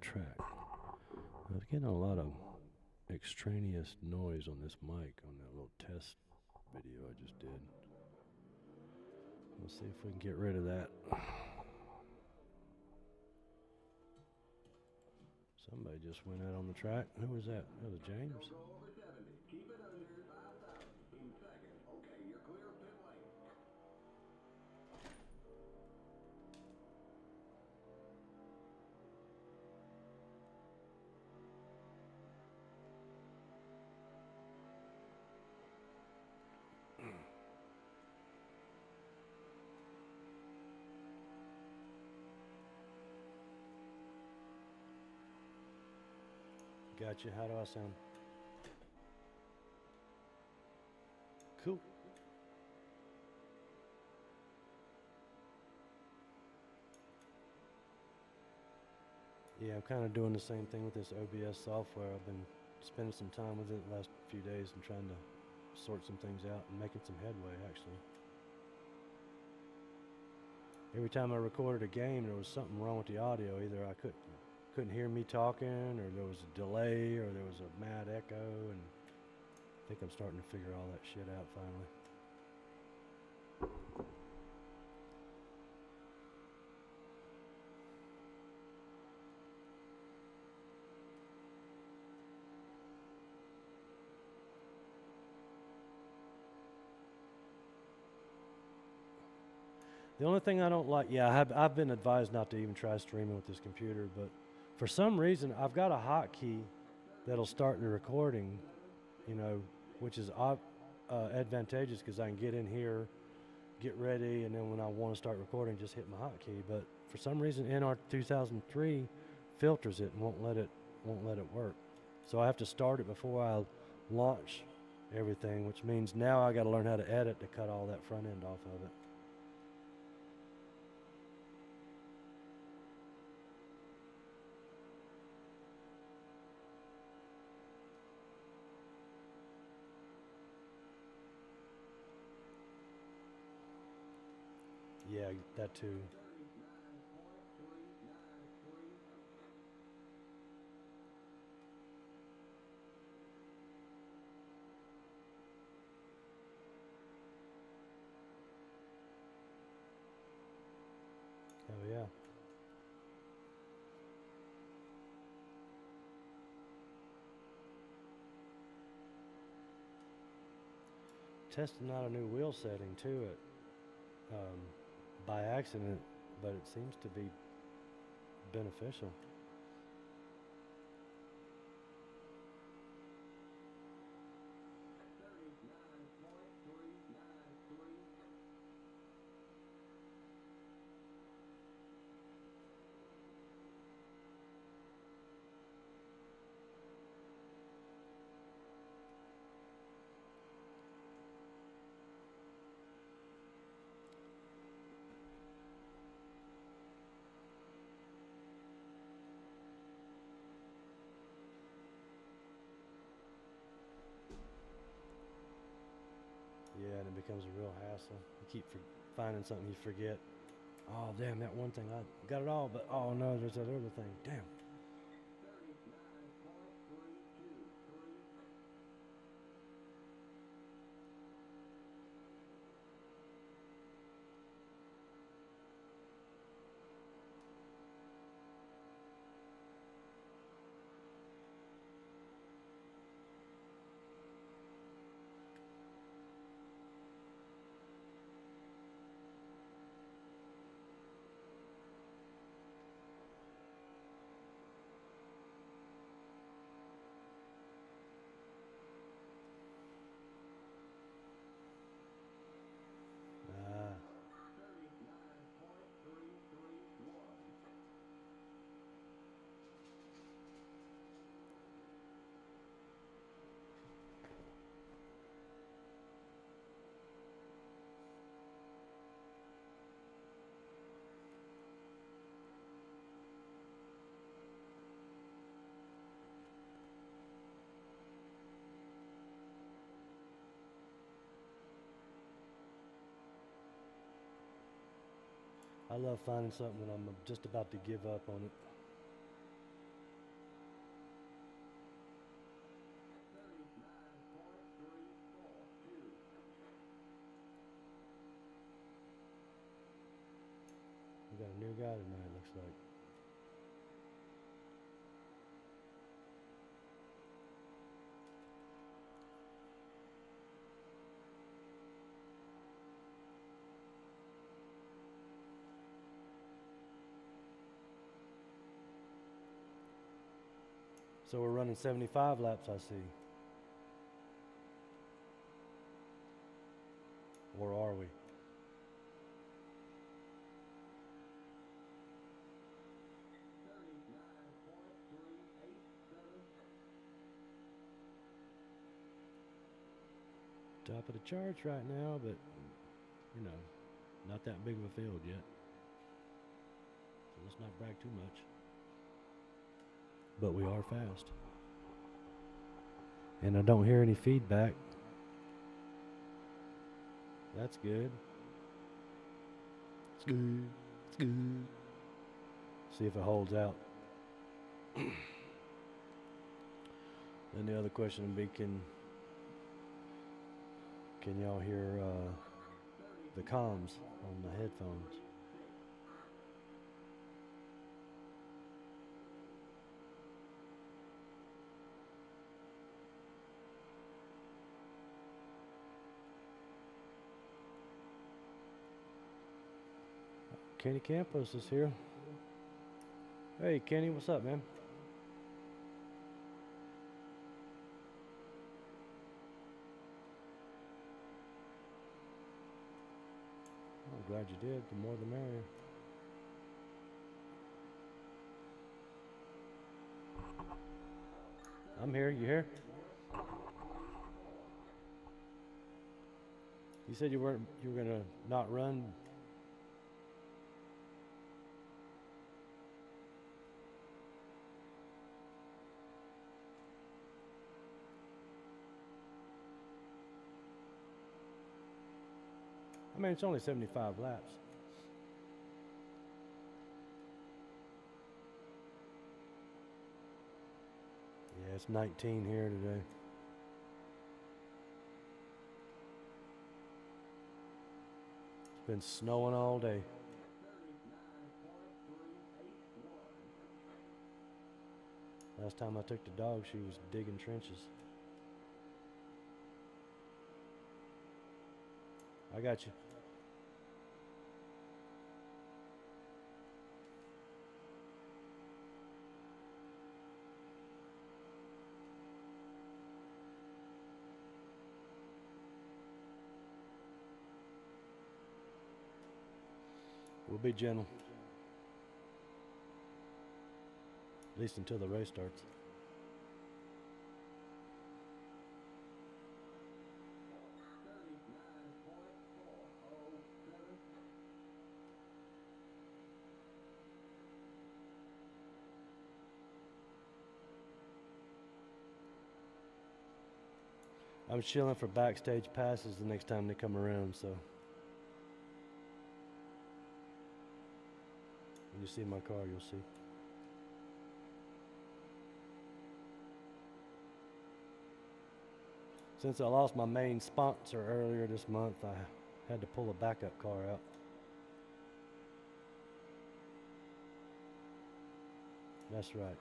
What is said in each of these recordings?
track. I was getting a lot of extraneous noise on this mic on that little test video I just did. Let's see if we can get rid of that. Somebody just went out on the track. Who was that? That was James. Gotcha. How do I sound? Cool. Yeah, I'm kind of doing the same thing with this OBS software. I've been spending some time with it the last few days and trying to sort some things out and making some headway, actually. Every time I recorded a game, there was something wrong with the audio. Either I couldn't hear me talking, or there was a delay, or there was a mad echo, and I think I'm starting to figure all that shit out finally. The only thing I don't like, yeah, I've been advised not to even try streaming with this computer, but for some reason I've got a hotkey that'll start the recording, you know, which is advantageous because I can get in here, get ready, and then when I want to start recording, just hit my hotkey. But for some reason, NR 2003 filters it and won't let it work. So I have to start it before I launch everything, which means now I got to learn how to edit to cut all that front end off of it. Yeah, that too. Oh yeah. Testing out a new wheel setting to it by accident, but it seems to be beneficial. Yeah, and it becomes a real hassle. You keep finding something you forget. Oh, damn, that one thing. I got it all, but oh no, there's that other thing. Damn. Ah. I love finding something when I'm just about to give up on it. clear guy tonight, looks like. So we're running 75 laps, I see. Or are we? Top of the charts right now, but you know, not that big of a field yet. So let's not brag too much. But we are fast. And I don't hear any feedback. That's good. It's good. It's good. See if it holds out. Then the other question would be, can y'all hear the comms on the headphones? Kenny Campos is here. Hey, Kenny, what's up, man? I'm glad you did. The more the merrier. I'm here. You here? You said you were gonna not run. I mean, it's only 75 laps. Yeah, it's 19 here today. It's been snowing all day. Last time I took the dog, she was digging trenches. I got you. We'll be gentle. At least until the race starts. I'm chilling for backstage passes the next time they come around, so. When you see my car, you'll see. Since I lost my main sponsor earlier this month, I had to pull a backup car out. That's right.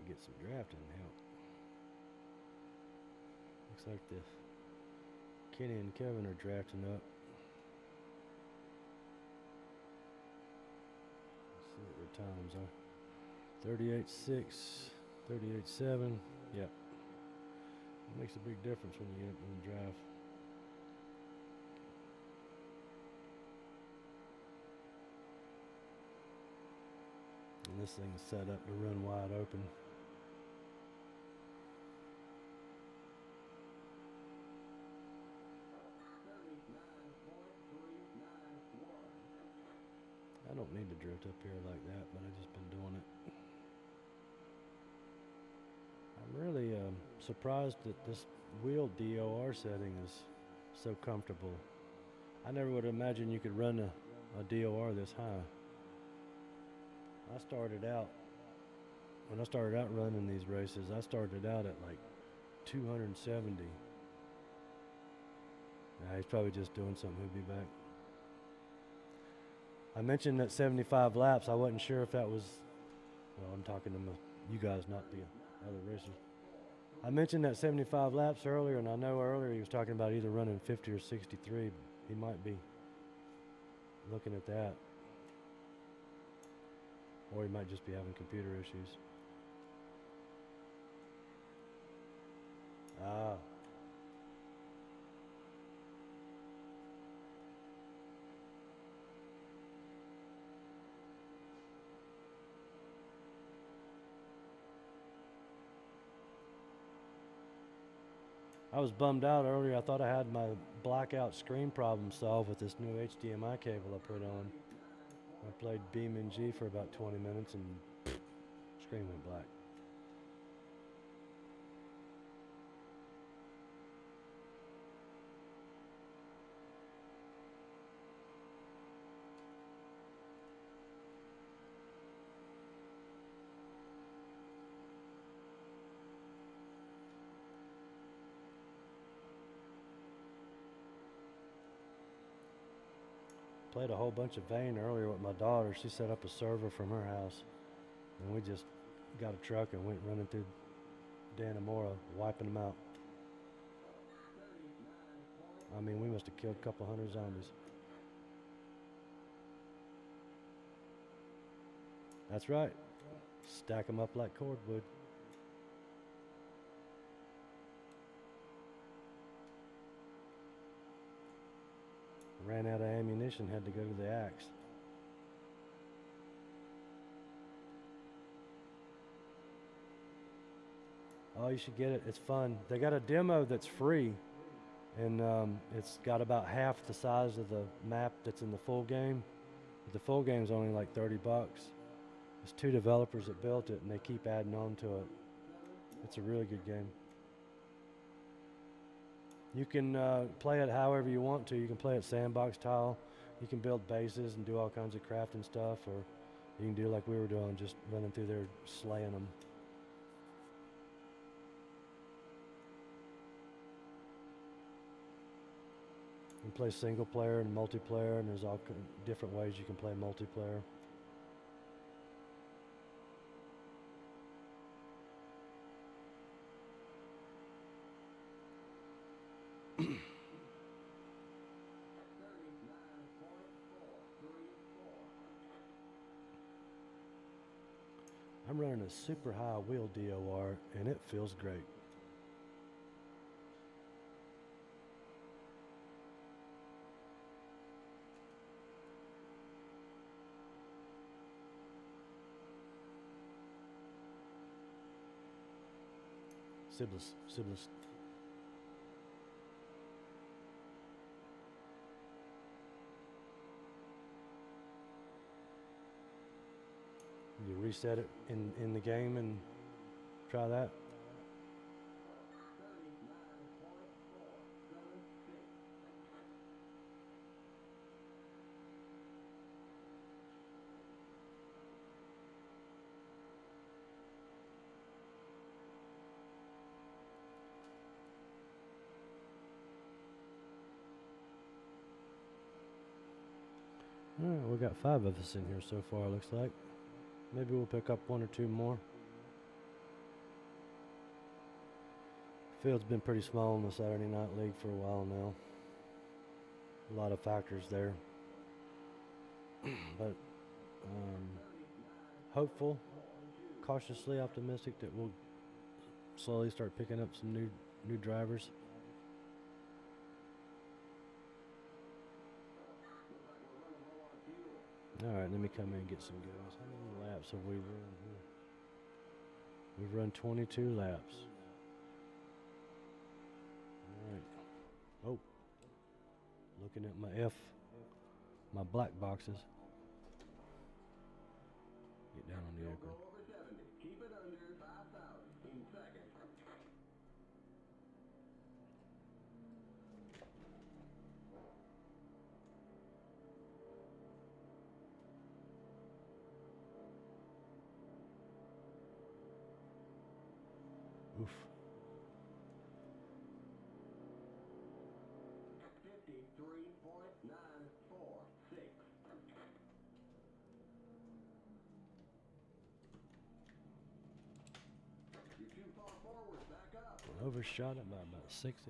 Get some drafting help. Looks like the Kenny and Kevin are drafting up. Let's see what their times are. 38.6, 38.7. Yep. It makes a big difference when you get in the draft. This thing's set up to run wide open. I don't need to drift up here like that, but I've just been doing it. I'm really surprised that this wheel DOR setting is so comfortable. I never would imagine you could run a DOR this high. When I started out running these races, I started out at like 270. Nah, he's probably just doing something. He'll be back. I mentioned that 75 laps. I wasn't sure if that was, well, I'm talking to you guys, not the other racers. I mentioned that 75 laps earlier, and I know earlier he was talking about either running 50 or 63. He might be looking at that. Or he might just be having computer issues. Ah. I was bummed out earlier. I thought I had my blackout screen problem solved with this new HDMI cable I put on. I played BeamNG for about 20 minutes and screen went black. Played a whole bunch of Vane earlier with my daughter. She set up a server from her house, and we just got a truck and went running through Dannemora, wiping them out. I mean, we must have killed a couple hundred zombies. That's right. Stack them up like cordwood. Ran out of ammunition, had to go to the axe. Oh, you should get it. It's fun. They got a demo that's free, and it's got about half the size of the map that's in the full game. But the full game's only like $30. There's 2 developers that built it, and they keep adding on to it. It's a really good game. You can play it however you want to. You can play it sandbox tile. You can build bases and do all kinds of crafting stuff, or you can do like we were doing, just running through there slaying them. You can play single player and multiplayer, and there's all different ways you can play multiplayer. I'm running a super high wheel DOR, and it feels great. Siblis. You reset it in the game and try that. All right, we got 5 of us in here so far, looks like. Maybe we'll pick up 1 or 2 more. Field's been pretty small in the Saturday Night League for a while now. A lot of factors there. But hopeful, cautiously optimistic that we'll slowly start picking up some new drivers. All right, let me come in and get some goes. How many laps laps have we run here? We've run 22 laps. All right. Oh, looking at my black boxes. Get down on the apron. Keep it under 5,000 in second. Oof. 53.946. You're too far forward. Back up. Overshot it by about 6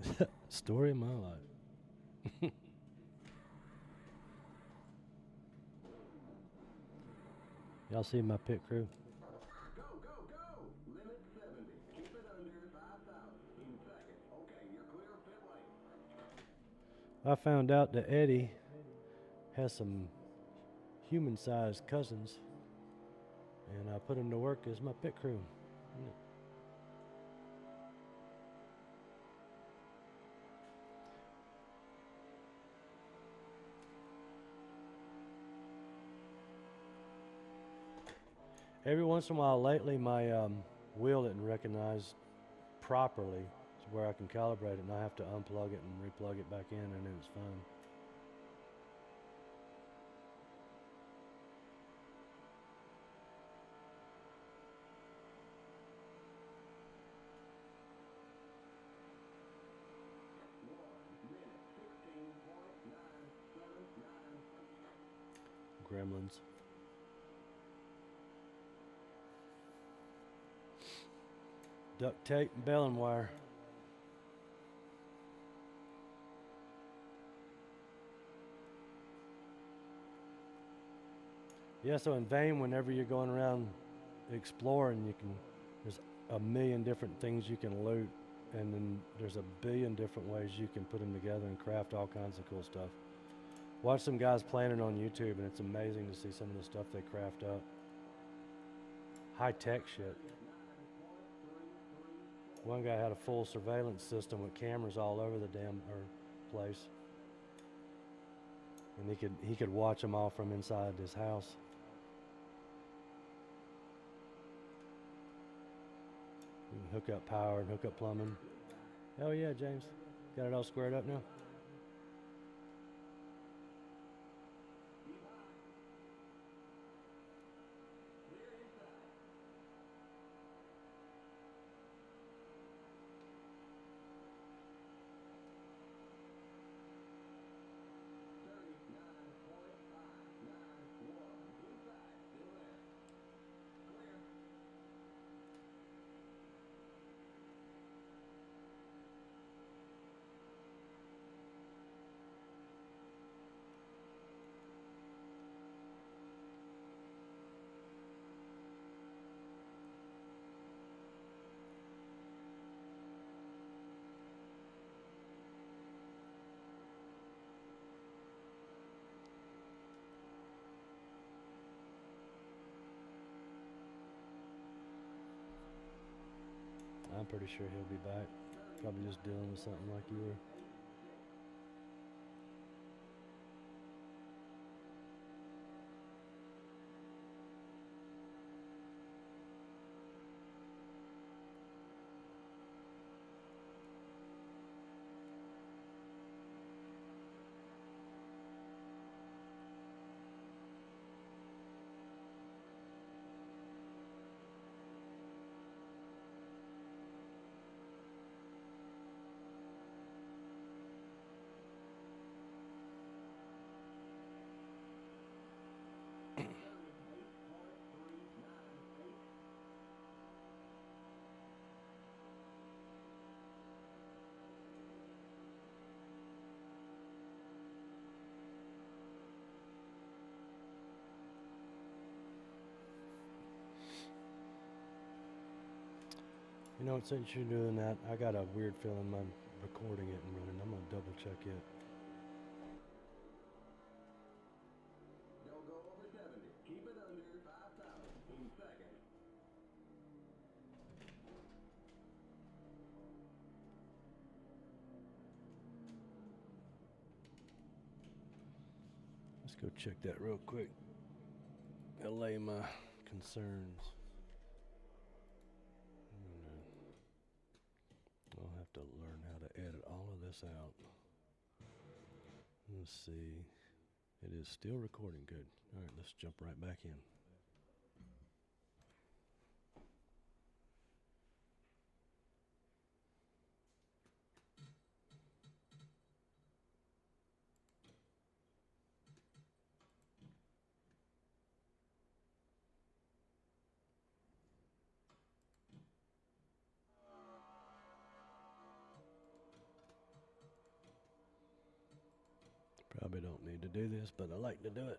inches. Story of my life. Y'all see my pit crew? Go, go, go! Limit 70. Keep it under 5,000 in second. Okay, you're clear of pit lane. I found out that Eddie has some human-sized cousins, and I put him to work as my pit crew. Yeah. Every once in a while lately, my wheel didn't recognize properly to where I can calibrate it, and I have to unplug it and replug it back in, and then it's fine. Gremlins. Duct tape and baling wire. Yeah, so in vain, whenever you're going around exploring, there's a million different things you can loot, and then there's a billion different ways you can put them together and craft all kinds of cool stuff. Watch some guys playing it on YouTube, and it's amazing to see some of the stuff they craft up. High-tech shit. One guy had a full surveillance system with cameras all over the damn place, and he could watch them all from inside his house. You can hook up power and hook up plumbing. Hell yeah, James. Got it all squared up now? I'm pretty sure he'll be back. Probably just dealing with something like you were. You know, since you're doing that, I got a weird feeling I'm recording it and running. I'm going to double check it. Let's go check that real quick. Allay my concerns. I'll have to learn how to edit all of this out. Let's see. It is still recording. Good. All right, let's jump right back in. Probably don't need to do this, but I like to do it.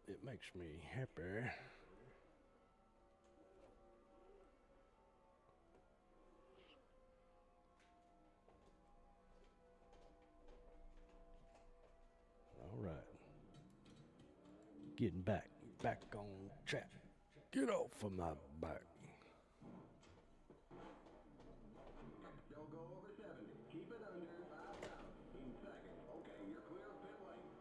It makes me happy. All right. Getting back on track. Get off of my back. Don't go over 70. Keep it under 5,000 in second. Okay, you're clear of pit lane.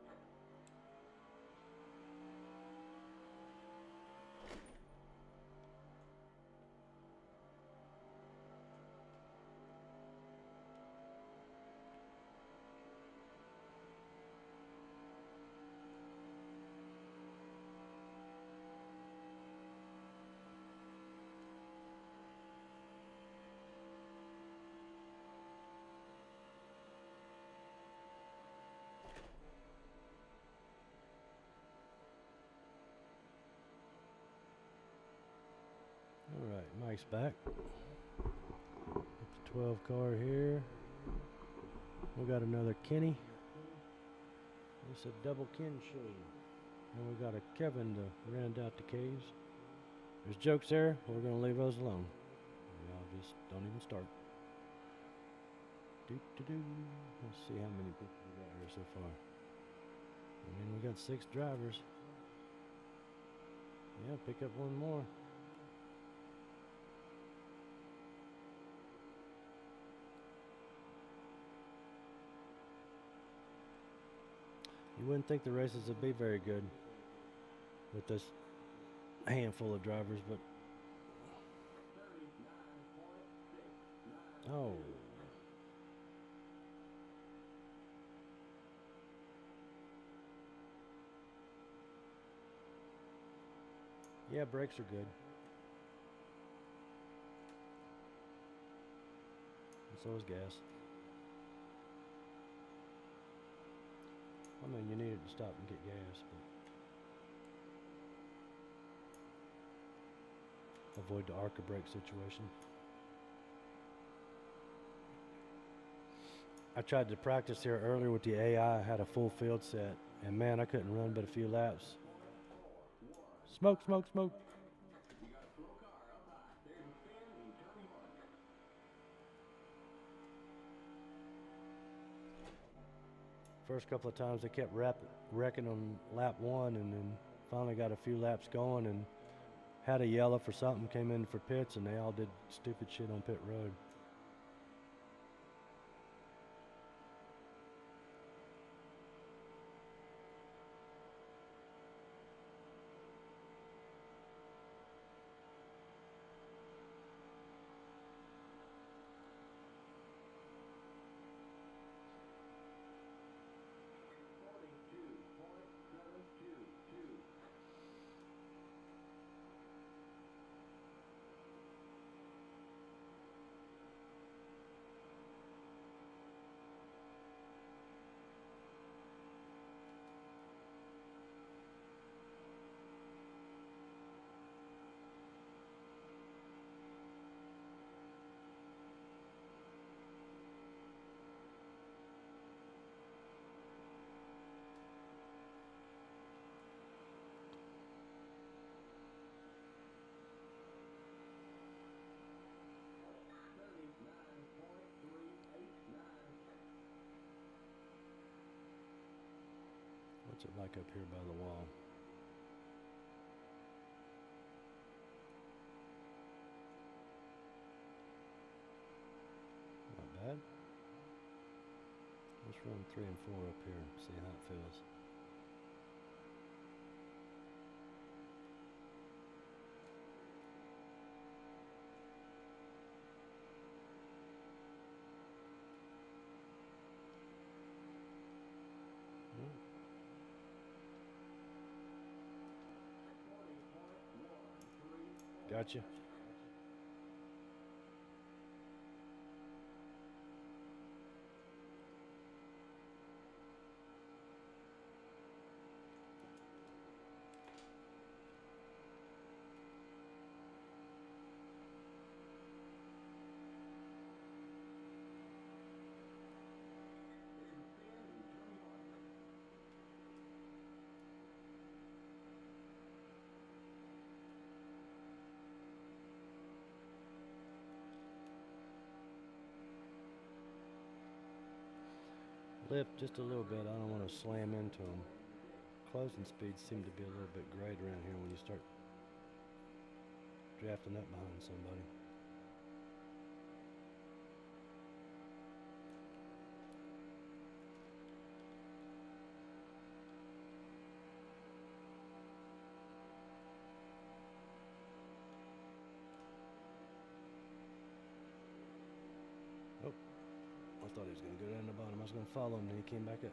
All right, Mike's back. Got the 12 car here. We got another Kenny. It's a double Ken show. And we got a Kevin to round out the K's. There's jokes there. We're going to leave those alone. Y'all just don't even start. Do-do-do. Let's see how many people we got here so far. I mean, we got 6 drivers. Yeah, pick up one more. You wouldn't think the races would be very good with this handful of drivers, but oh. Yeah, brakes are good. And so is gas. I mean, you needed to stop and get gas, but avoid the ARCA brake situation. I tried to practice here earlier with the AI. I had a full field set, and man, I couldn't run but a few laps. Smoke, smoke, smoke. You got a slow car up high. There's a spin in turn 1. First couple of times they kept wrecking on lap 1, and then finally got a few laps going and had a yellow for something, came in for pits, and they all did stupid shit on pit road. What's it like up here by the wall? Not bad. Let's run 3 and 4 up here and see how it feels. Gotcha. Lift just a little bit. I don't want to slam into them. Closing speeds seem to be a little bit great around here when you start drafting up behind somebody. Oh, I thought he was going to go down the bottom. I was going to follow him, then he came back up.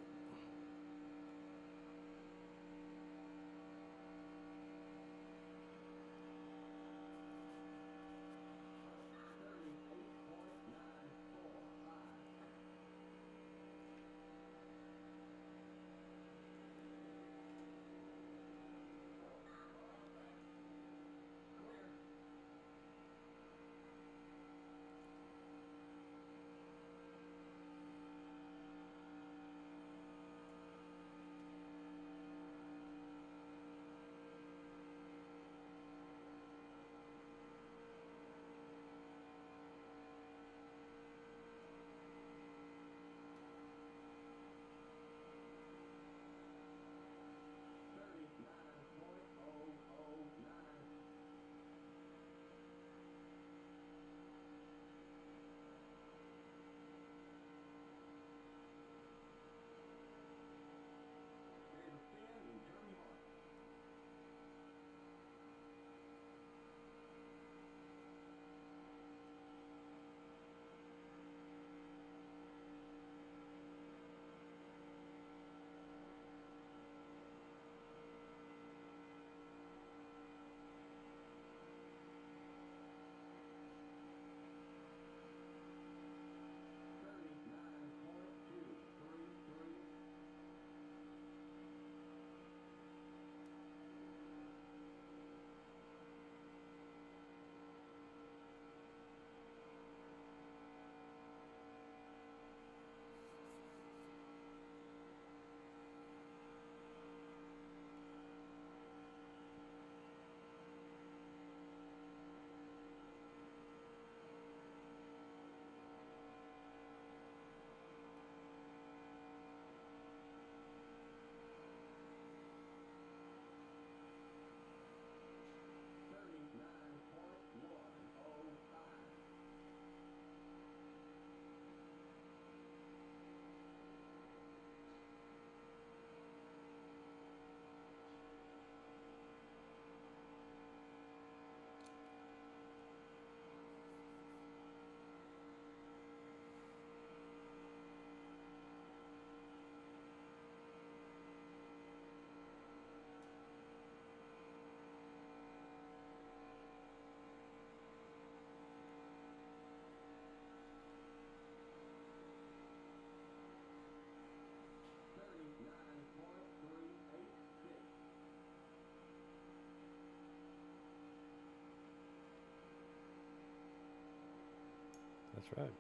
That's right.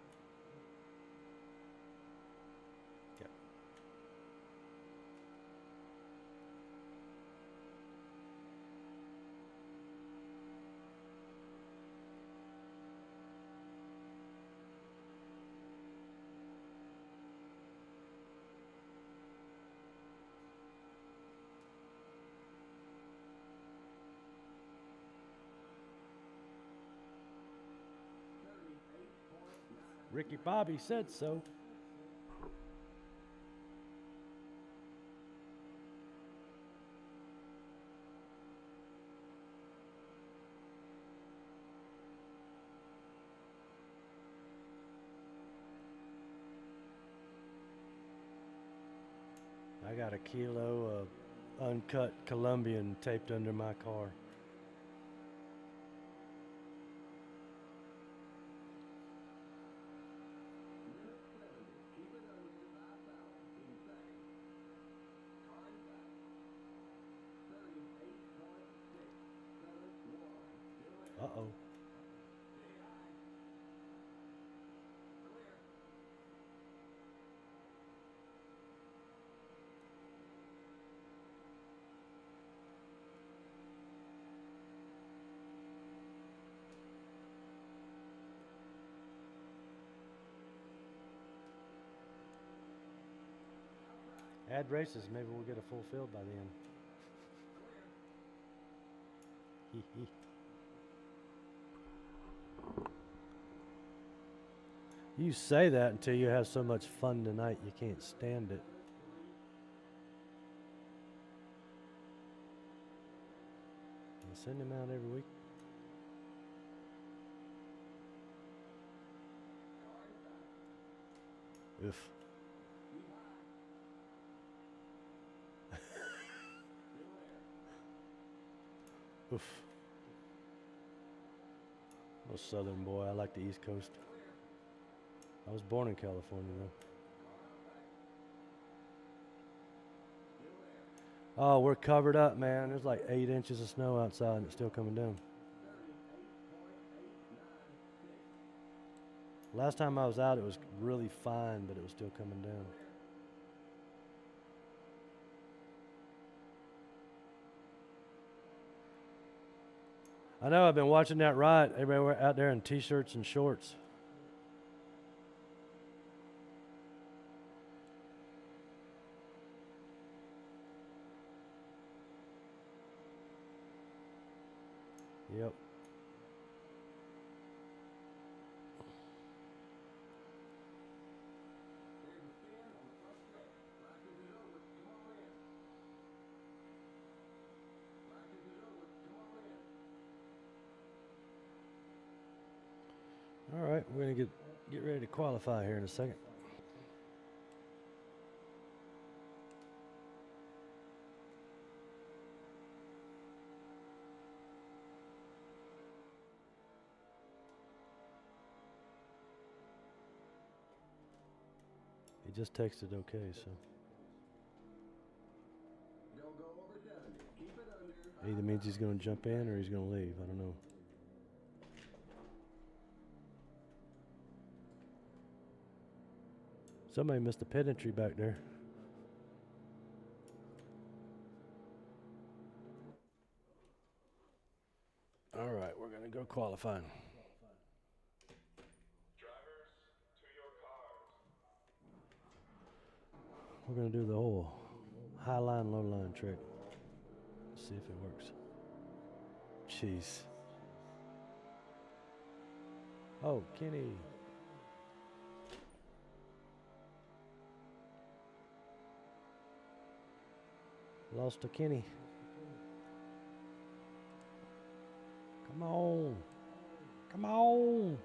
Yep. Ricky Bobby said so. I got a kilo of uncut Colombian taped under my car. Uh-oh. Add races, maybe we'll get a full field by the end. Hee hee. You say that until you have so much fun tonight you can't stand it. You send him out every week. Oof. Oof. I'm a southern boy. I like the East Coast. I was born in California, though. Oh, we're covered up, man. There's like 8 inches of snow outside and it's still coming down. Last time I was out, it was really fine, but it was still coming down. I know, I've been watching that ride. Everybody out there in t-shirts and shorts. Yep. All right, we're gonna get ready to qualify here in a second. He just texted okay, so. Don't go over 70. Keep it under. Either means he's gonna jump in or he's gonna leave. I don't know. Somebody missed a pit entry back there. All right, we're gonna go qualifying. Drivers, to your cars. We're gonna do the whole high line, low line trick. See if it works. Jeez. Oh, Kenny. Lost to Kenny. Come on. Come on.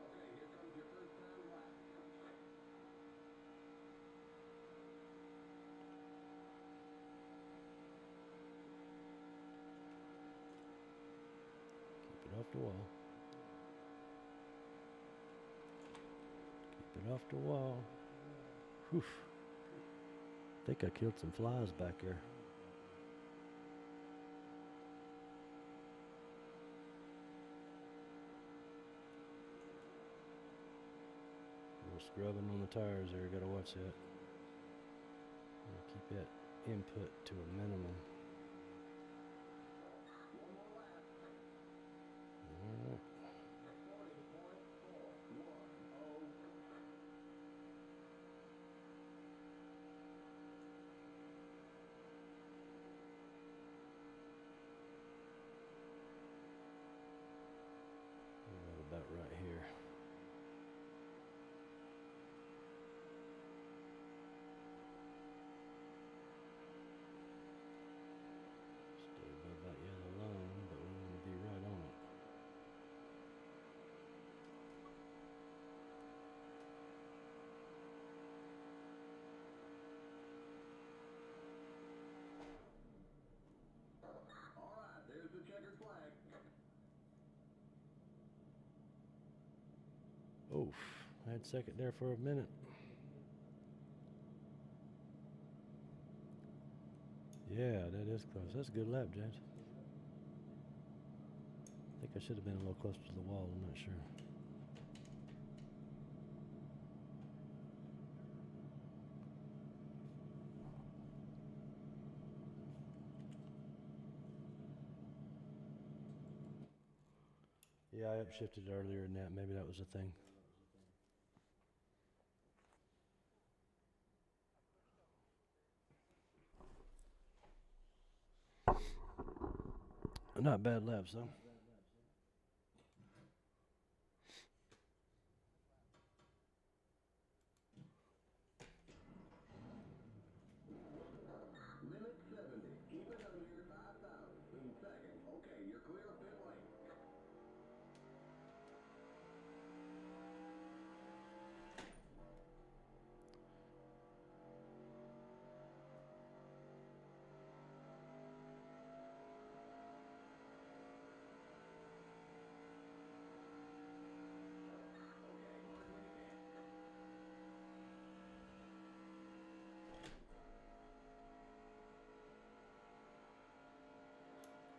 Okay, here comes your first time lap. Keep it off the wall. Keep it off the wall. Whew. I think I killed some flies back there. A little scrubbing on the tires there. Gotta watch that. Keep that input to a minimum. All right. About right here. Oof. I had second there for a minute. Yeah, that is close. That's a good lap, James. I think I should have been a little closer to the wall. I'm not sure. Yeah, I upshifted earlier than that. Maybe that was a thing. Not bad laps, though. Limit 70. Keep it under 5,000 in second. Okay, you're clear of pit lane. Okay, mark when you can.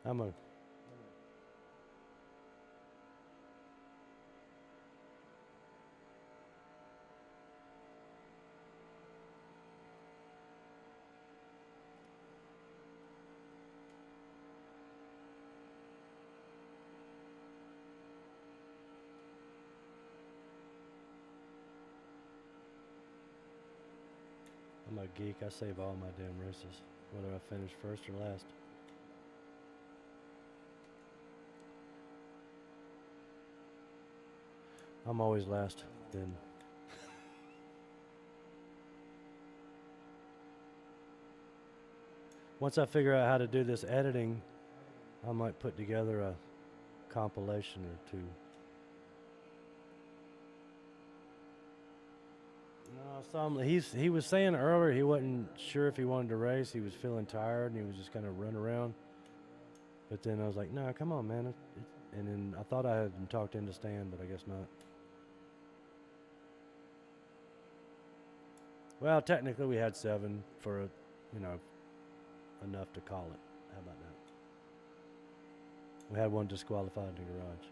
I'm a. I'm a geek. I save all my damn races, whether I finish first or last. I'm always last. Then. Once I figure out how to do this editing, I might put together a compilation or two. No, he was saying earlier he wasn't sure if he wanted to race. He was feeling tired and he was just kind of running around. But then I was like, "No, come on, man." And then I thought I had him talked into staying, but I guess not. Well, technically we had 7 for enough to call it. How about that? We had one disqualified in the garage.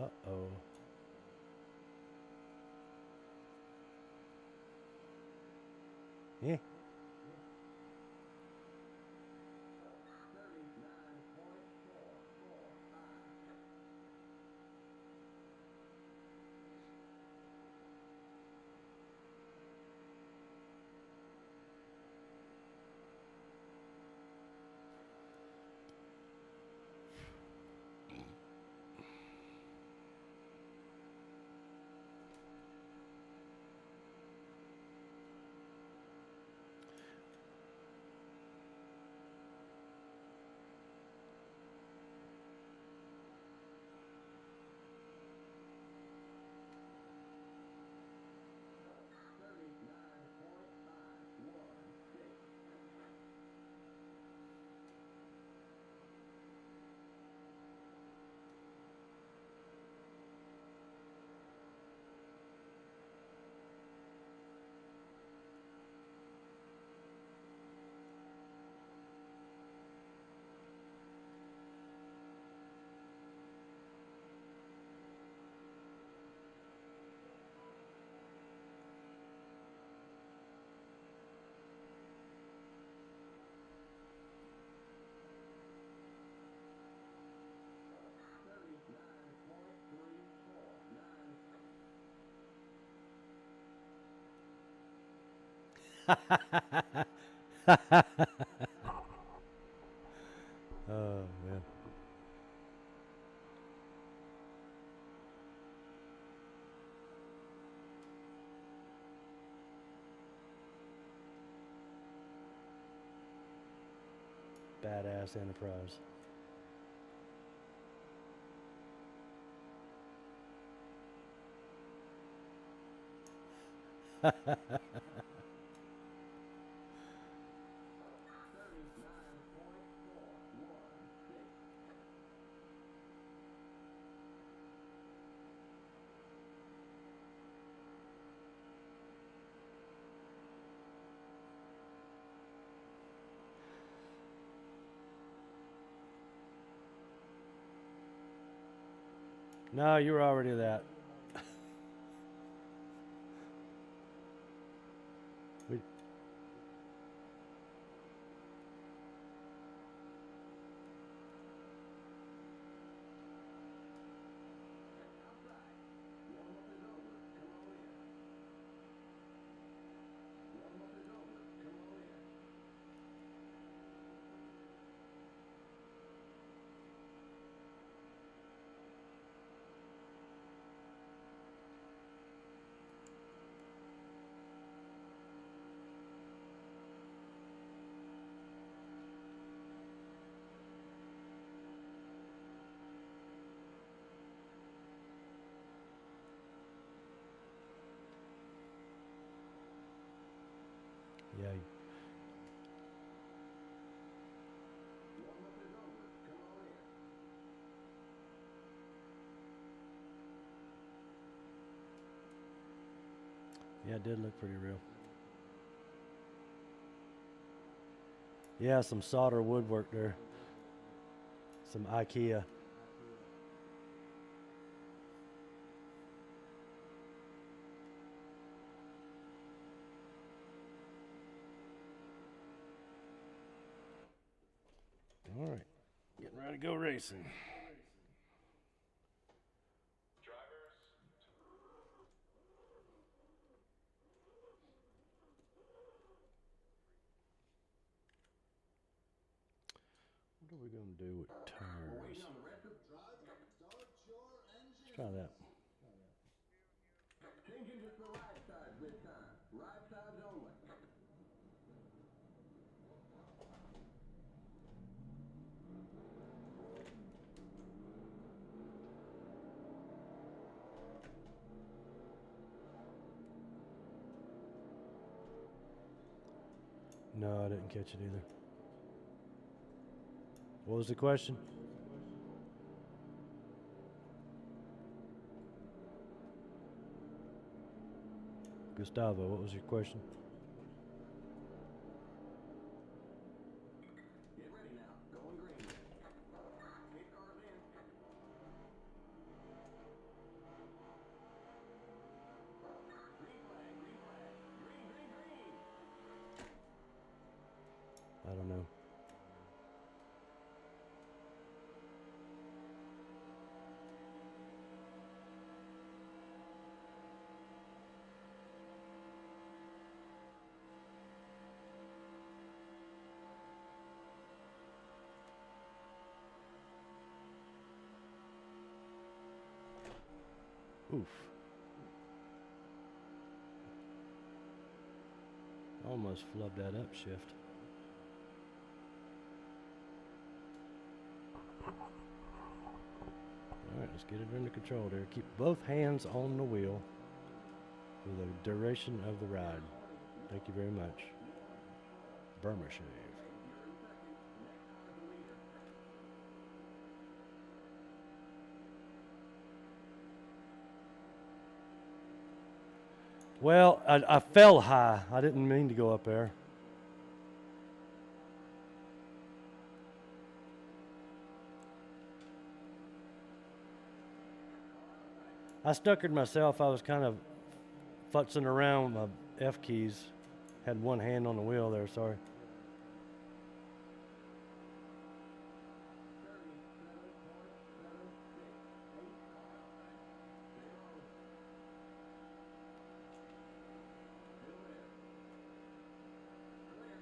Uh-oh. Yeah. 39.445. Oh man. Badass enterprise. No, you were already that. We, Outside. Warm-up is over. Come on in. Warm-up is over. Come on in. yeah, Warm-up is over. Come on in. yeah, it did look pretty real. Yeah, some solder woodwork there. Some IKEA. All right, getting ready to go racing. Drivers, What are we gonna do with We're tires? waiting on the rest of. Let's try that. Changing just the right sides this time. Right sides only. No, I didn't catch it either. What was the question? Gustavo, what was your question? Get ready now. Going green. Pit cars in. Green flag. Green flag. Green, green, green. I don't know. Oof. Almost flubbed that upshift. All right, let's get it under control there. Keep both hands on the wheel for the duration of the ride. Thank you very much. Burma shave. You're in second. Next car's the leader. Well, I fell high. I didn't mean to go up there. I stuckered myself. I was kind of futzing around with my F keys. Had one hand on the wheel there, sorry. 37.68. Still there. Clear.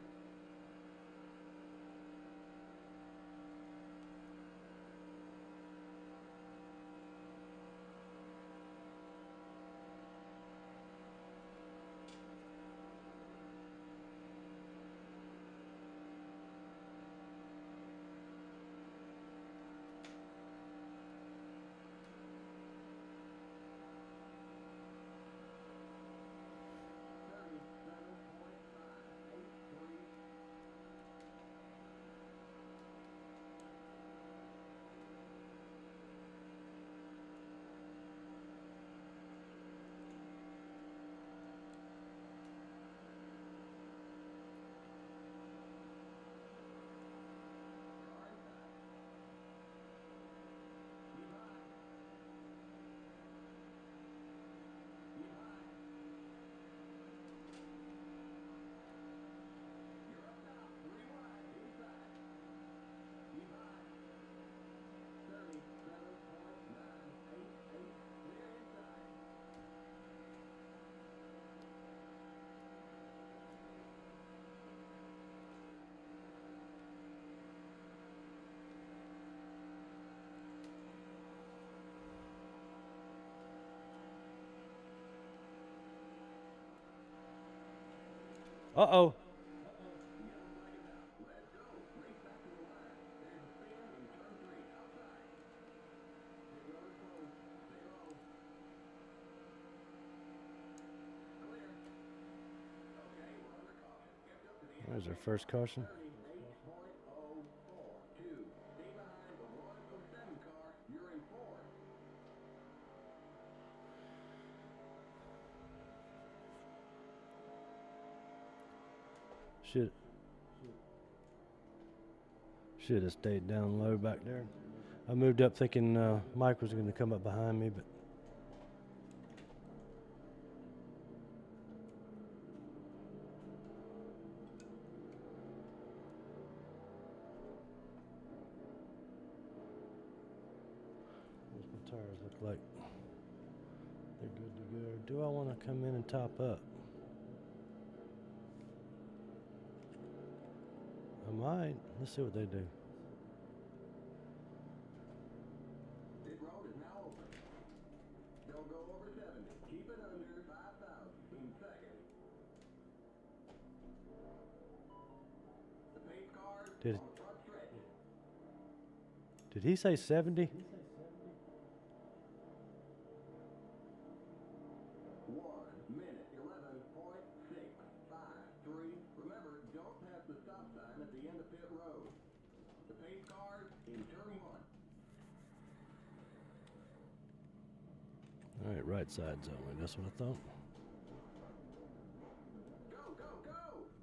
Uh-oh. Yellow flag is out. Let's go. Race back to the line. There's a spin in turn 3. Outside. Pit road is closed. Stay low. Clear. Okay, we're under caution. Kept up to the end. There's our first caution. 38.042. Stay behind the 107 car. You're in fourth. Should have stayed down low back there. I moved up thinking Mike was going to come up behind me, but what's my tires look like? They're good to go. Do I want to come in and top up? I might. Let's see what they do. Pit road is now open. Don't go over 70. Keep it under 5,000 in second. The pace cars Did- on the front stretch. Did he say 70? 1 minute 11.653. Remember, don't pass the stop sign at the end of pit road. The pace cars in turn 1. All right, right side's only. That's what I thought. Go, go, go!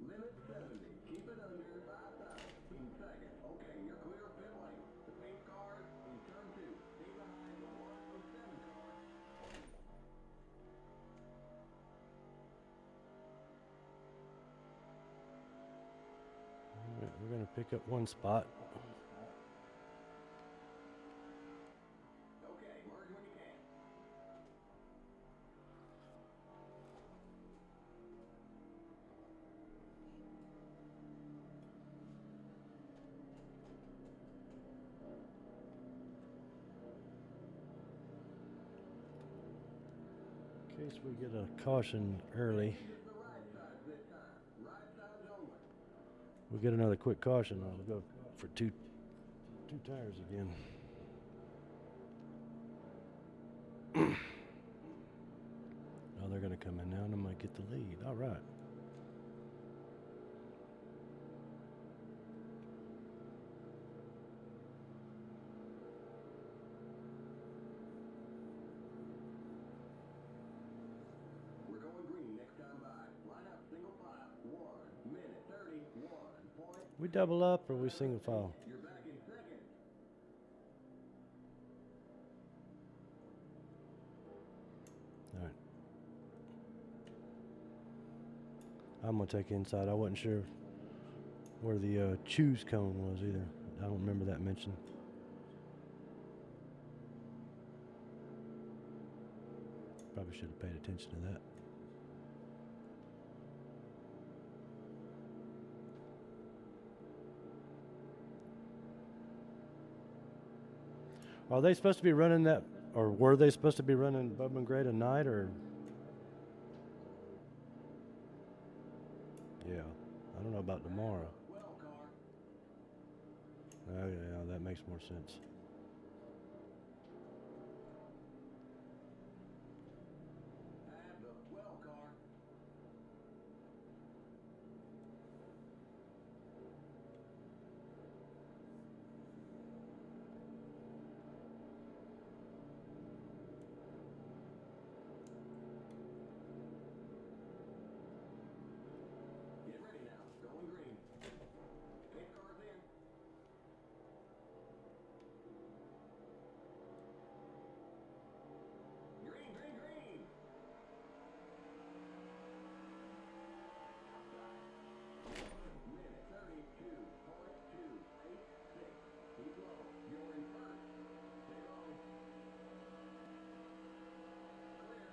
Limit 70. Keep it under 5,000 in second. Okay, you're clear of pit lane. The pace cars in turn 2. Stay behind the 107 car. All right, we're going to pick up one spot. Okay, merge when you can. In case we get a caution early, Use the right side this time. Right sides only. we get another quick caution. I'll go for two tires again. Oh, they're going to come in now, and I might get the lead. All right. We're going green next time by. Line up single file. 1 minute 31 point. We double up or we single file? You're back in second. All right. I'm going to take inside. I wasn't sure where the choose cone was either. I don't remember that mentioned. Probably should have paid attention to that. Are they supposed to be running that, or were they supposed to be running Bubba and Gray tonight, or? Yeah, I don't know about tomorrow. Well, car. Oh, yeah, that makes more sense. Have the well car. Get ready now. Going green. Pace cars in. Green, green, green. Outside. 1 minute 32.286. Keep low. You're in first. Stay low. Clear.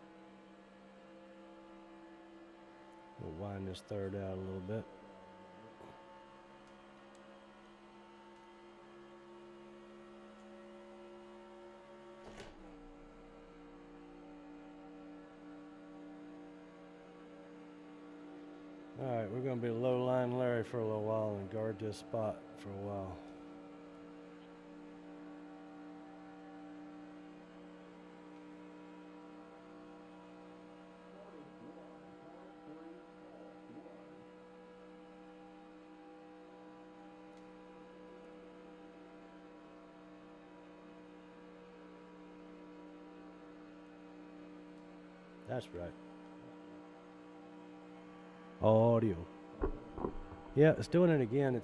We'll wind this third out a little bit. All right, we're going to be low line Larry for a little while and guard this spot for a while. That's right. Audio. Yeah, it's doing it again.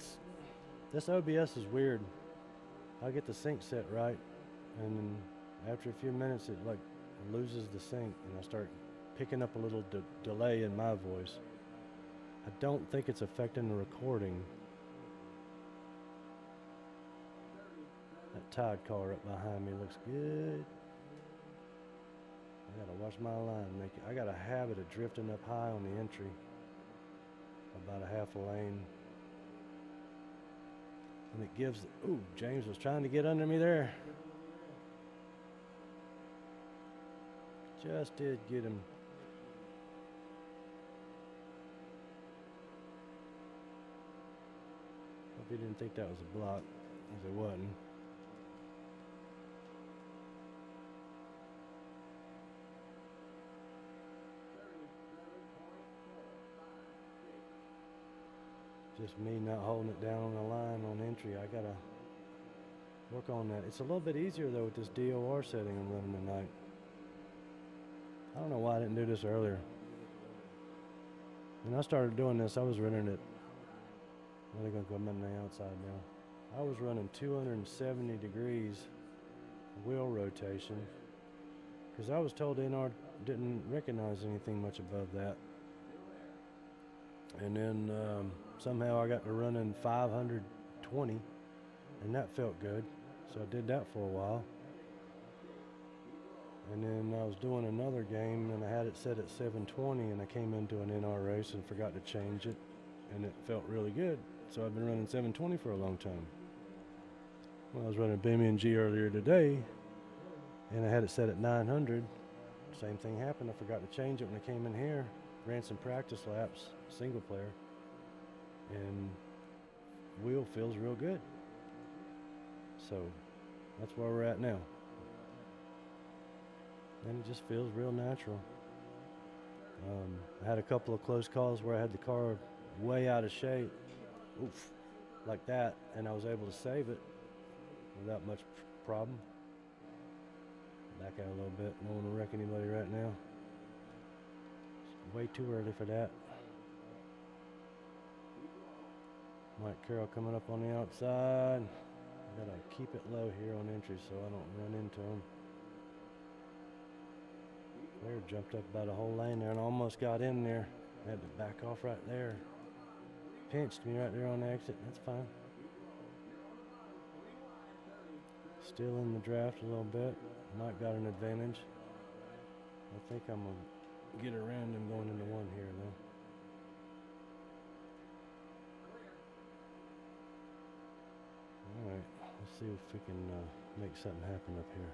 This OBS is weird. I get the sync set right, and then after a few minutes, it like loses the sync, and I start picking up a little delay in my voice. I don't think it's affecting the recording. That Tide car up behind me looks good. I gotta watch my line. I got a habit of drifting up high on the entry, about a half a lane. And it gives, ooh, James was trying to get under me there. Just did get him. Hope he didn't think that was a block, because it wasn't. Just me not holding it down on the line on entry. I gotta work on that. It's a little bit easier though with this DOR setting I'm running tonight. I don't know why I didn't do this earlier. When I started doing this, I was running it. Well, they're gonna go on the outside now. I was running 270 degrees wheel rotation because I was told NR didn't recognize anything much above that. And then somehow I got to running 520, and that felt good. So I did that for a while. And then I was doing another game, and I had it set at 720, and I came into an NR race and forgot to change it, and it felt really good. So I've been running 720 for a long time. Well, I was running Bimmy and G earlier today, and I had it set at 900. Same thing happened. I forgot to change it when I came in here. Ran some practice laps, single player, and wheel feels real good. So that's where we're at now. And it just feels real natural. I had a couple of close calls where I had the car way out of shape, oof, like that, and I was able to save it without much problem. Back out a little bit, don't want to wreck anybody right now. Way too early for that. Mike Carroll coming up on the outside. I gotta keep it low here on entry so I don't run into him. Claire jumped up about a whole lane there and almost got in there. I had to back off right there. Pinched me right there on the exit. That's fine. Still in the draft a little bit. Mike got an advantage. I think I'm gonna get around him going into one here though. Alright, let's see if we can make something happen up here.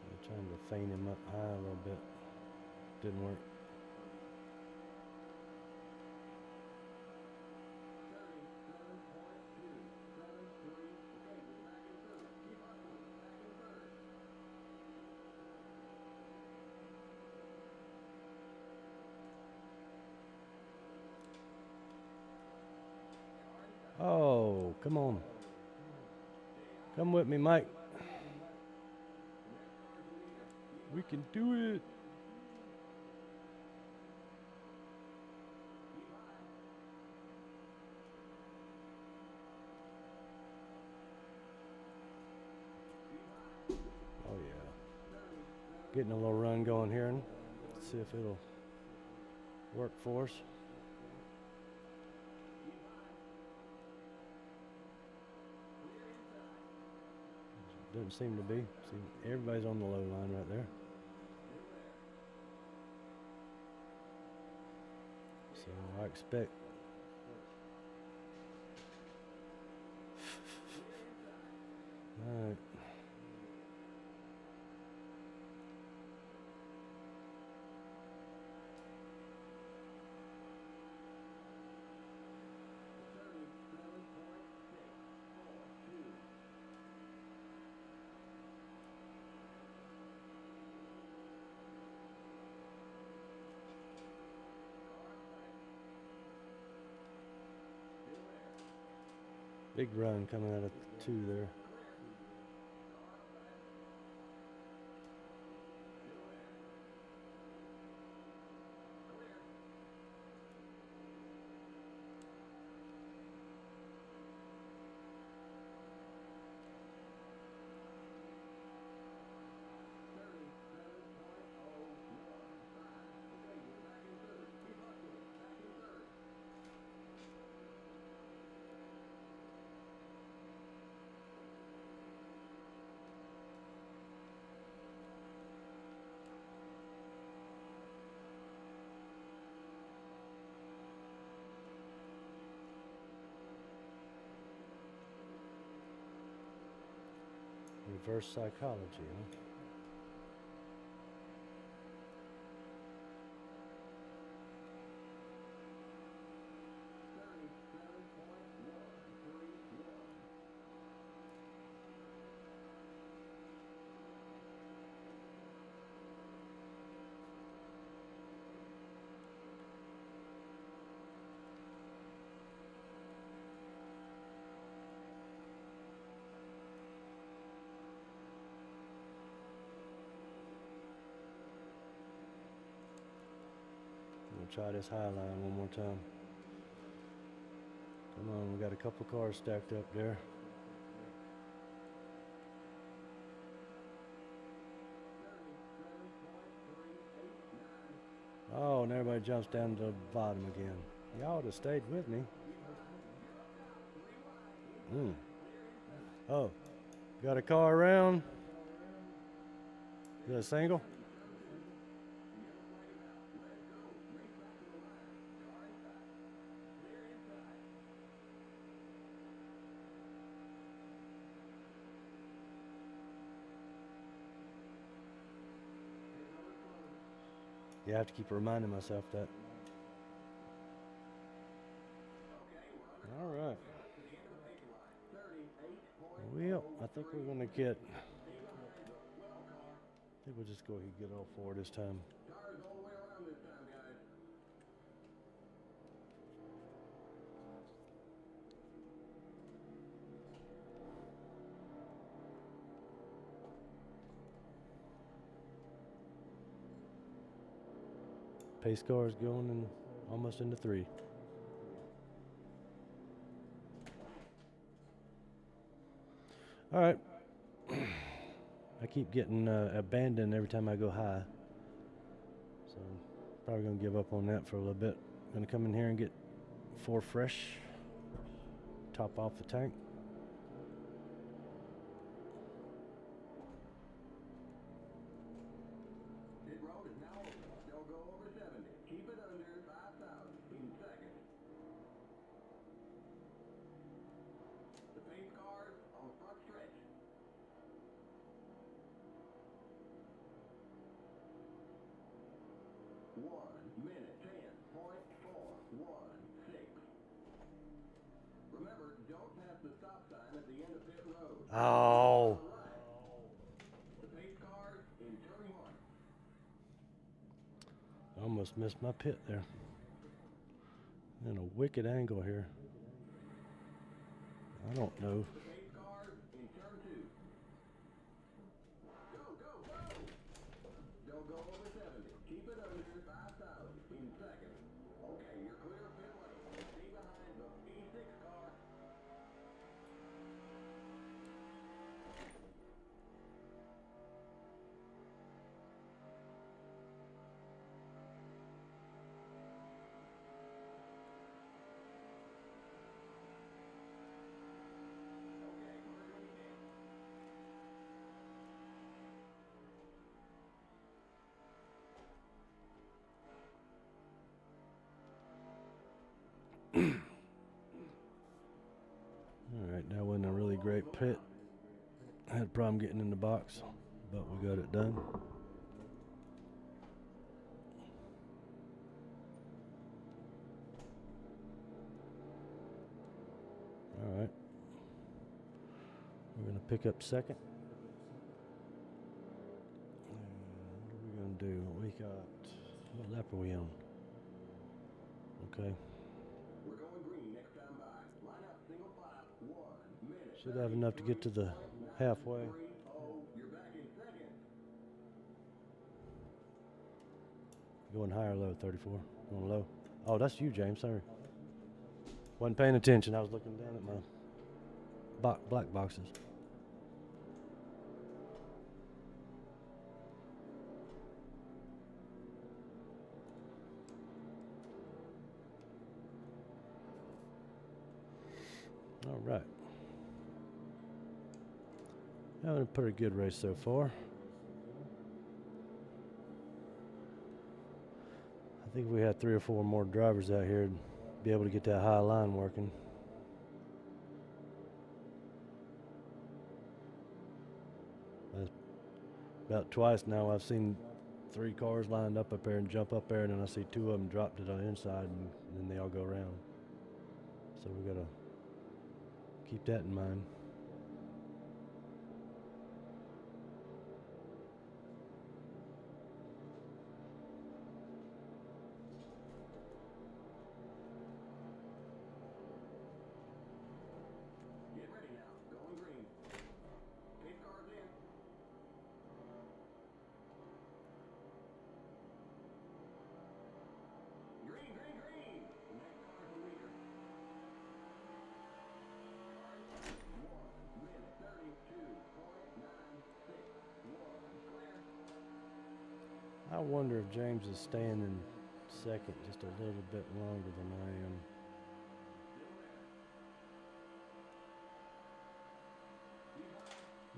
I'm trying to feign him up high a little bit. Didn't work. Oh, come on. Come with me, Mike. We can do it. Oh, yeah. Getting a little run going here. Let's see if it'll work for us. Doesn't seem to be. See, everybody's on the low line right there. So I expect All right. Big run coming out of 2 there. Reverse psychology, huh? We'll try this high line one more time. Come on, we got a couple cars stacked up there. Oh, and everybody jumps down to the bottom again. Y'all would have stayed with me. Oh, got a car around. Is that a single? Yeah, I have to keep reminding myself that. All right. Well, I think we're going to get. I think we'll just go ahead and get all 4 this time. Tires all the way around this time, guys. Pace car is going in almost into 3. All right. I keep getting abandoned every time I go high. So probably going to give up on that for a little bit. Going to come in here and get 4 fresh. Top off the tank. Pit road is now open. Don't go over 70. Keep it under 5,000 in seconds. The pace cars on the front stretch. 1 minute 10.416. Remember, don't pass the stop sign at the end of pit road. Oh. The pace cars in turn 1. I almost missed my pit there. In a wicked angle here. I don't know. The pace cars in turn 2. Go, go, go! Don't go over 70. Keep it under 5,000 in seconds. Okay, you're clear of pit lane. Stay behind the P6 car. Okay, merge when you can. All right, that wasn't a really great pit. I had a problem getting in the box, but we got it done. All right. We're going to pick up second. And what are we going to do? We got, what lap are we on? Okay. We're going green next time by. Line up, single file, 1 minute. Should have enough to get to the halfway. 30, you're back in second. Going high or low? 34. Going low. Oh, that's you, James. Sorry. Wasn't paying attention. I was looking down at my black boxes. All right. Having a pretty good race so far. I think if we had 3 or 4 more drivers out here, to be able to get that high line working. About twice now I've seen 3 cars lined up there and jump up there, and then I see 2 of them drop to the inside, and then they all go around. So we gotta keep that in mind. Get ready now. Going green. Pace cars in. Green, green, green. Next car's the leader. Cars, 1 minute, 32.961. Clear. I wonder if James is staying in second just a little bit longer than I am.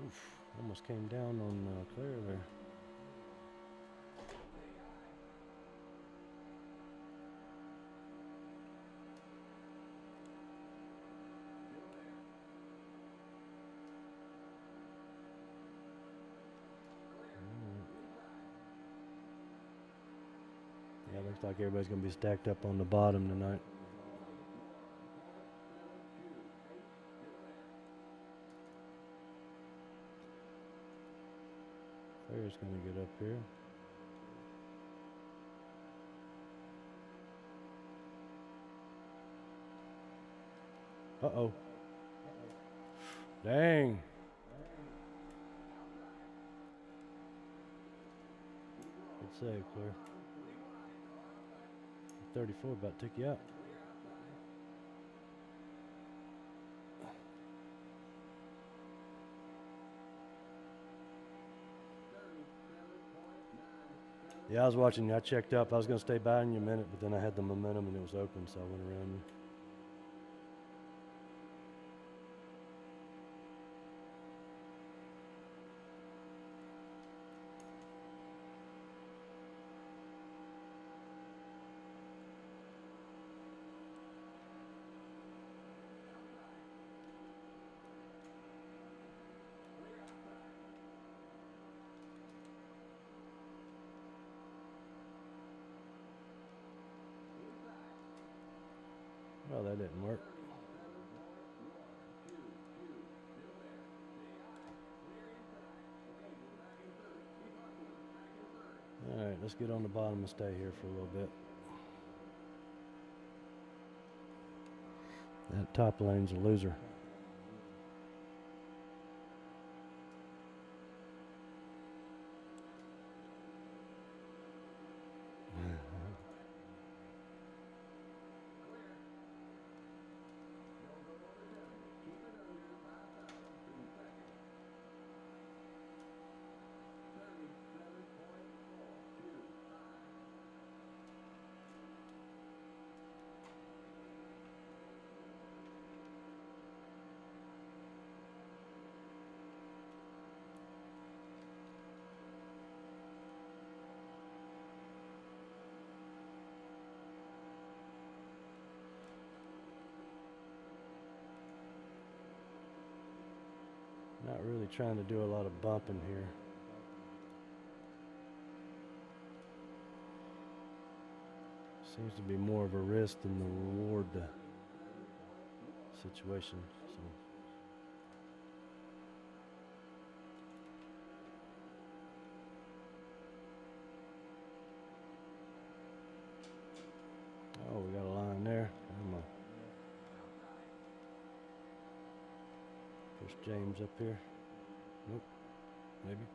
Oof, almost came down on Claire there. Yeah, looks like everybody's going to be stacked up on the bottom tonight. Claire's going to get up here. Uh-oh. Dang. Good save, Claire. 34 about to take you out. Yeah, I was watching you. I checked up. I was going to stay by in you a minute, but then I had the momentum and it was open, so I went around you. Well, that didn't work. All right, let's get on the bottom and stay here for a little bit. That top lane's a loser. Not really trying to do a lot of bumping here. Seems to be more of a risk than the reward situation. So. Oh, we got a line there. Come on. Push James up here. Nope. Maybe.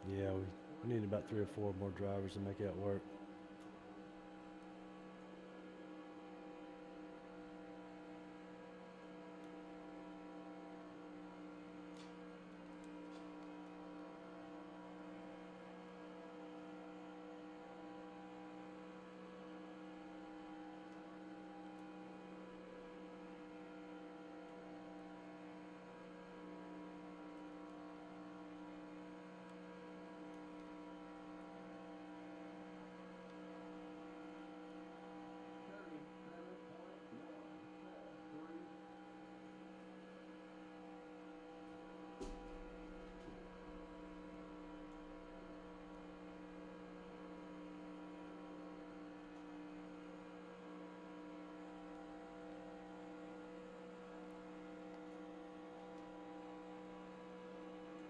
Yeah, we need about 3 or 4 more drivers to make that work.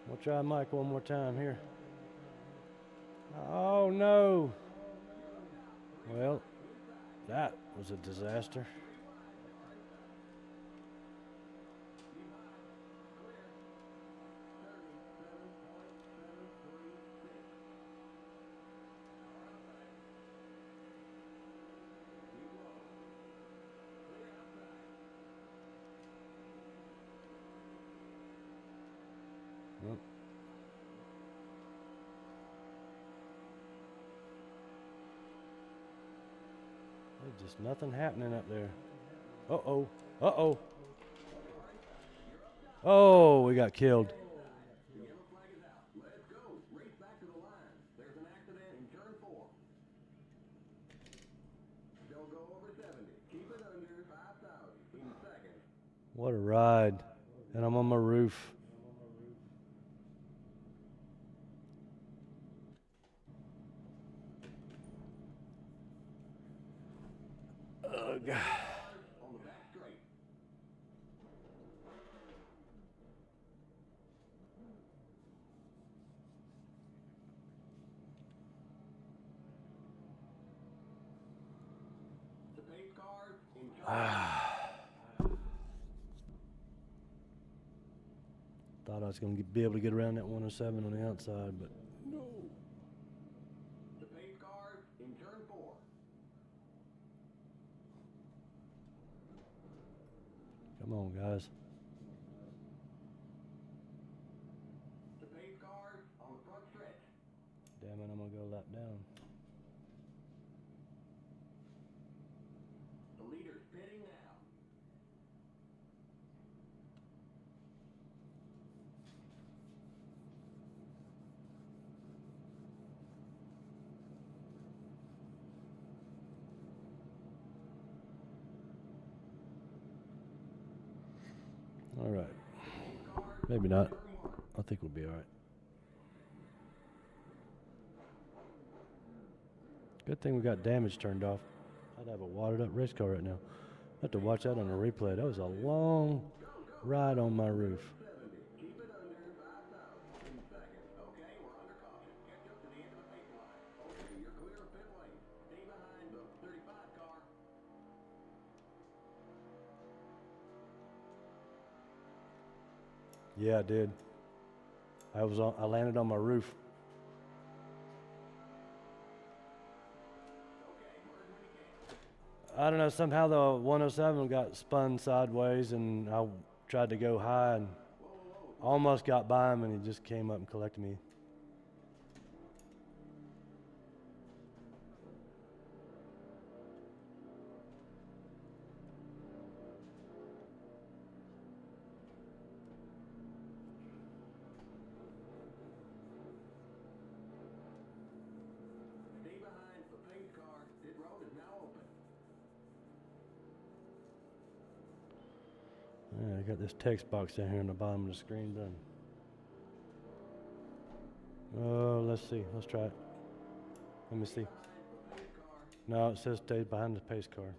We'll try Mike one more time here. Oh no! Well, that was a disaster. Nope. There's just nothing happening up there. Uh-oh. Uh-oh. Oh, we got killed. The yellow flag is out. Let's go. Race back to the line. There's an accident in turn 4. Don't go over 70. Keep it under 5,000 in second. What a ride. And I'm on my roof. Ugh. On the back straight. The pace cars in turn Thought I was going to be able to get around that 107 on the outside, but no. The pace cars in turn 4. Come on, guys. The pace cars on the front stretch. Damn it, I'm going to go lap down. The leader's pitting now. All right. Maybe not. I think we'll be all right. Good thing we got damage turned off. I'd have a watered up race car right now. I have to watch that on a replay. That was a long ride on my roof. 70. Keep it under 5,000 in second. Okay, we're under caution. Catch up to the end of the pace line. Okay, you're clear of pit lane. Stay Yeah, I did. I landed on my roof. I don't know, somehow the 107 got spun sideways and I tried to go high and almost got by him and he just came up and collected me. Stay behind the pace car. Pit road is now open. Yeah, I got this text box down here on the bottom of the screen done. Oh, let's see. Let's try it. Let me see. Behind the pace car. No, it says stay behind the pace car.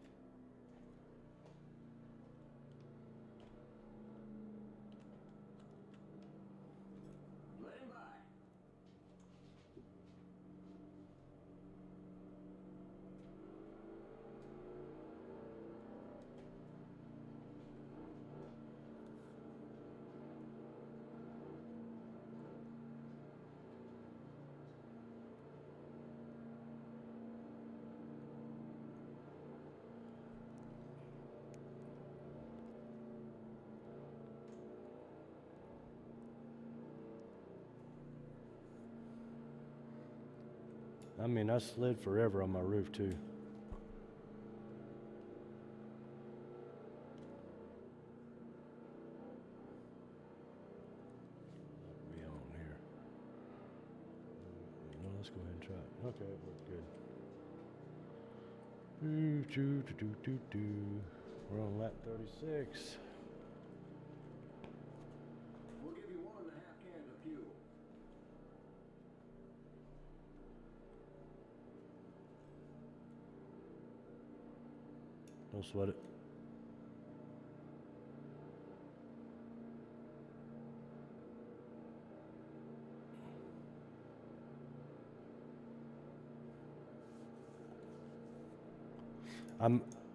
Let him by. I mean, I slid forever on my roof too. Be on here. No, let's go ahead and try it. Okay, it worked good. We're on lap 36. We'll give you 1.5 cans of fuel. Don't sweat it.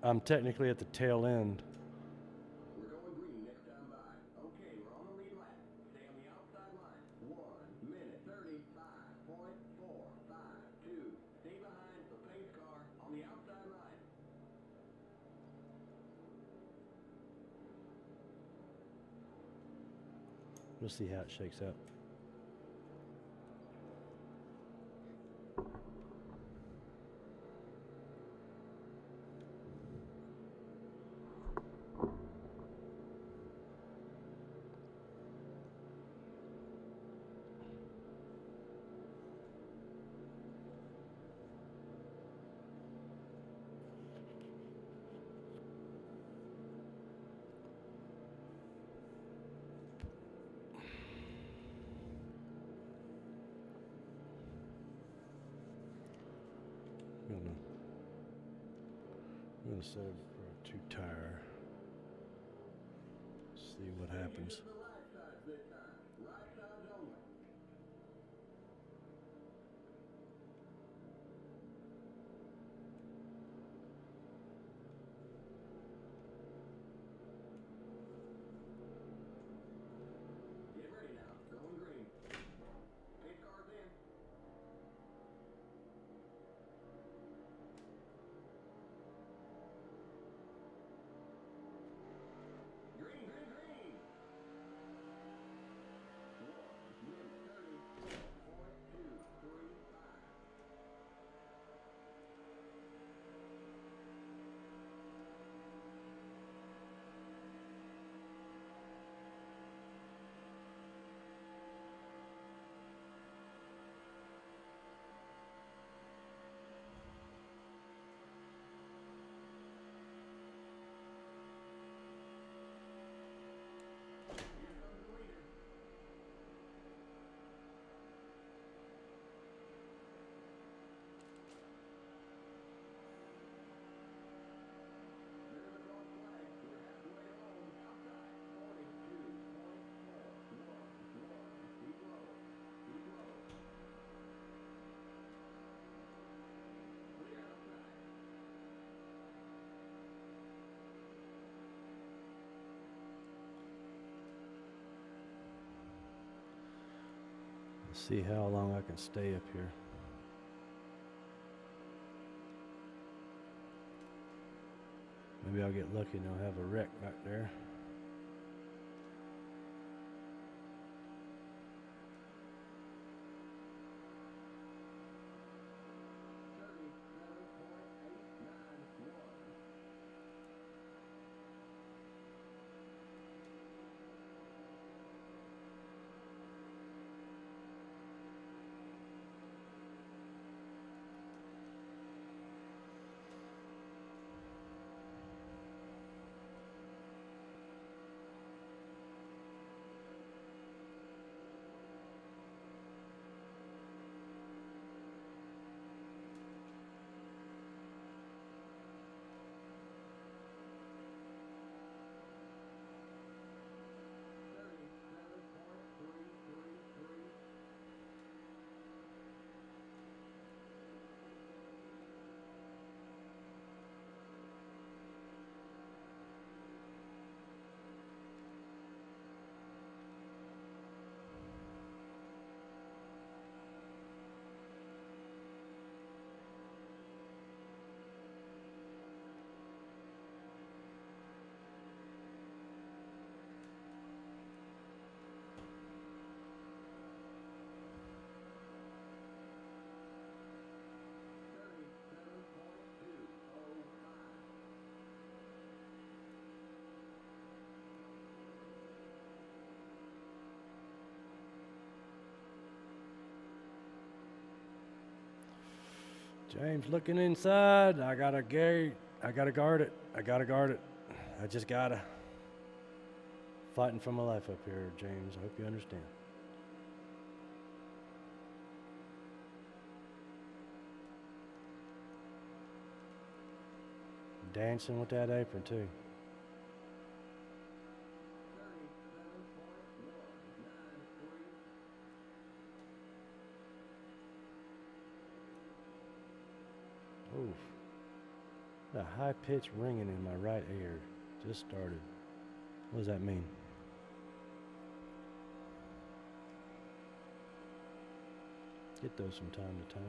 I'm technically at the tail end. We're going green next time by. Okay, we're on the lead lap. Stay on the outside line. 1 minute 35.452. Stay behind the pace car on the outside line. We'll see how it shakes out. I'm gonna set it for a 2-tire. See what happens. Into the right sides this time. Right sides only. Get ready now. Going green. Pace car's in. Green, green, green. Let's see how long I can stay up here. Maybe I'll get lucky and I'll have a wreck back there. James looking inside. I gotta gate. I gotta guard it. I gotta guard it. I just gotta. Fighting for my life up here, James. I hope you understand. Dancing with that apron too. Oof. The high pitched ringing in my right ear just started. What does that mean? Get those from time to time.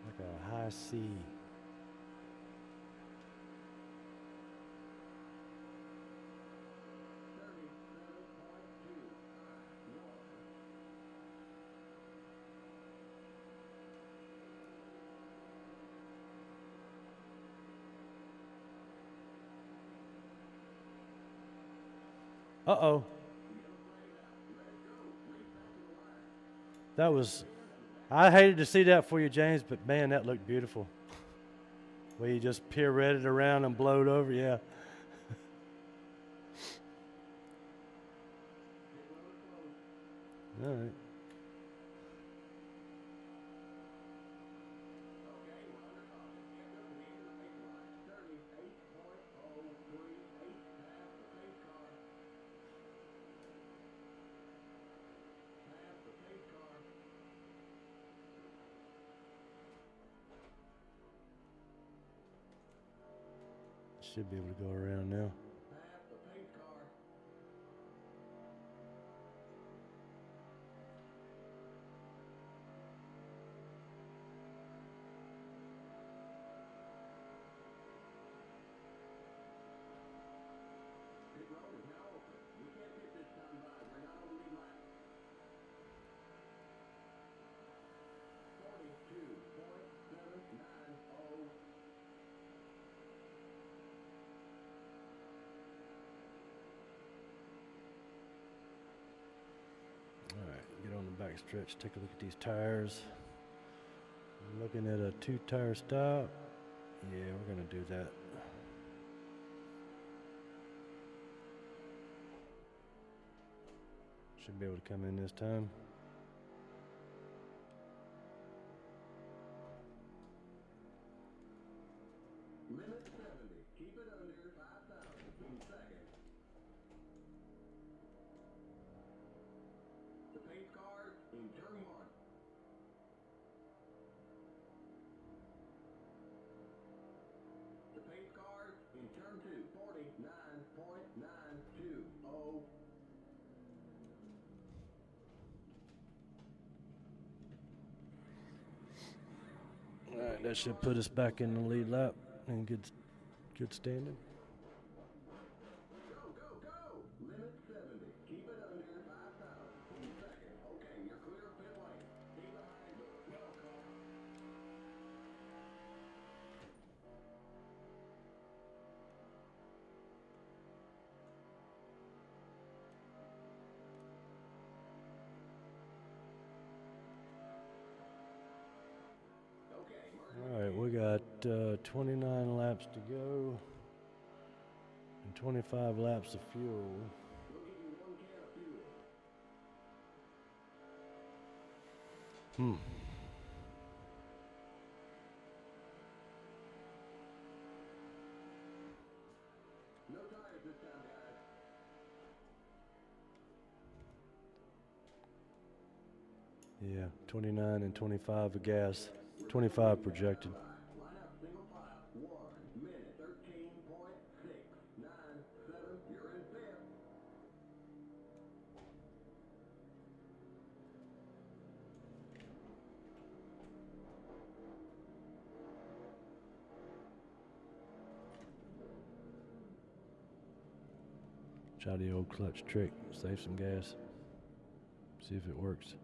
Like a high C. Uh-oh. That was, I hated to see that for you, James, but man, that looked beautiful. Where you just pirouetted around and blowed over, yeah. All right. Should be able to go around now. Get on the back stretch, take a look at these tires. I'm looking at a 2-tire stop. Yeah, we're gonna do that. Should be able to come in this time. Limit 70. Keep it under 5,000 in second. The pace car in turn 1. The pace car in turn 2. That should put us back in the lead lap and good standing. Go, go, go! Limit 70. Keep it under 5,000. In second. Okay, you're clear of pit lane. Stay behind the swell car. Okay, merge. All right, we got 29 laps to go and 25 laps of fuel. We'll give you 1 can of fuel. No tires this time, guys. Yeah, 29 and 25 of gas. 25 projected. Line up single file. 1 minute 13.697. You're in fifth. Try the old clutch trick. Save some gas. See if it works.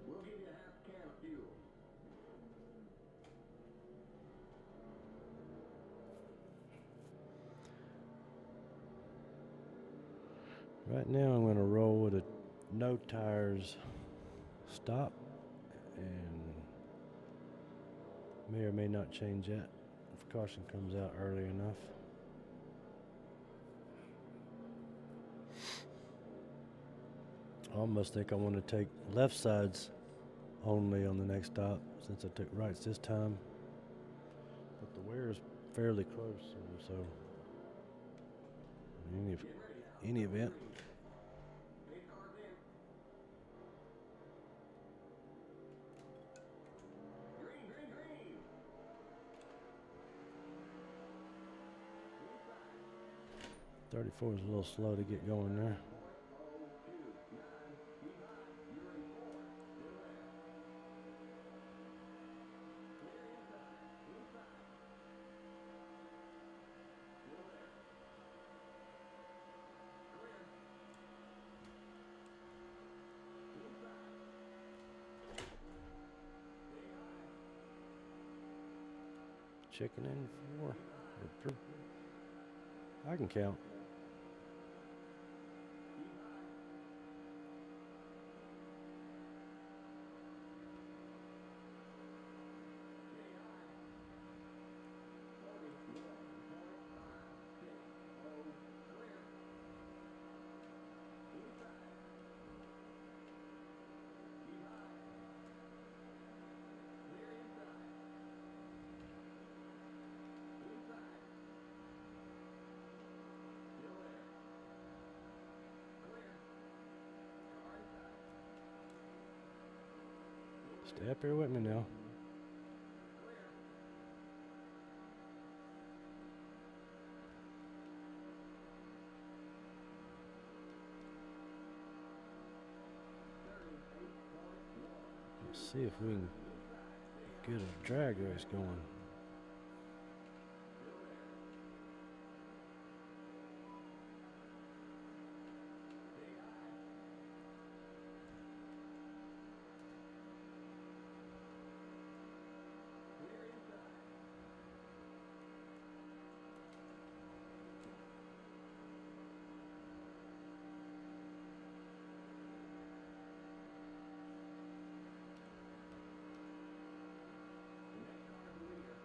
We'll give you a half can of fuel. Right now I'm going to roll with a no tires stop, and may or may not change that if caution comes out early enough. I almost think I want to take left sides only on the next stop since I took rights this time. But the wear is fairly close, so in any event. Pace cars in. Green, green, green. Inside. 34 is a little slow to get going there. 0.029. Keep high. You're in fourth. Still there. Clear inside. Inside. Still there. Clear. Inside. Stay high. Checking in 4 or 3. I can count. Keep high. Stay high. 41.560. Clear. Inside. Keep high. Clear inside. Inside. Still there. Clear. Car inside. Stay up here with me now. Clear. Let's see if we can get a drag race going. Next car is the leader.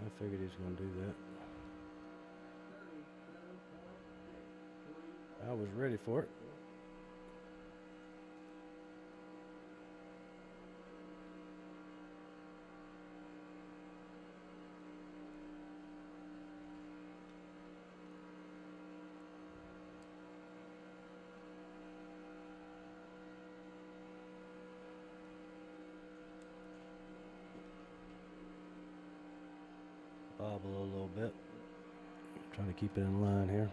I figured he was going to do that. I was ready for it. Bobble a little bit. Trying to keep it in line here.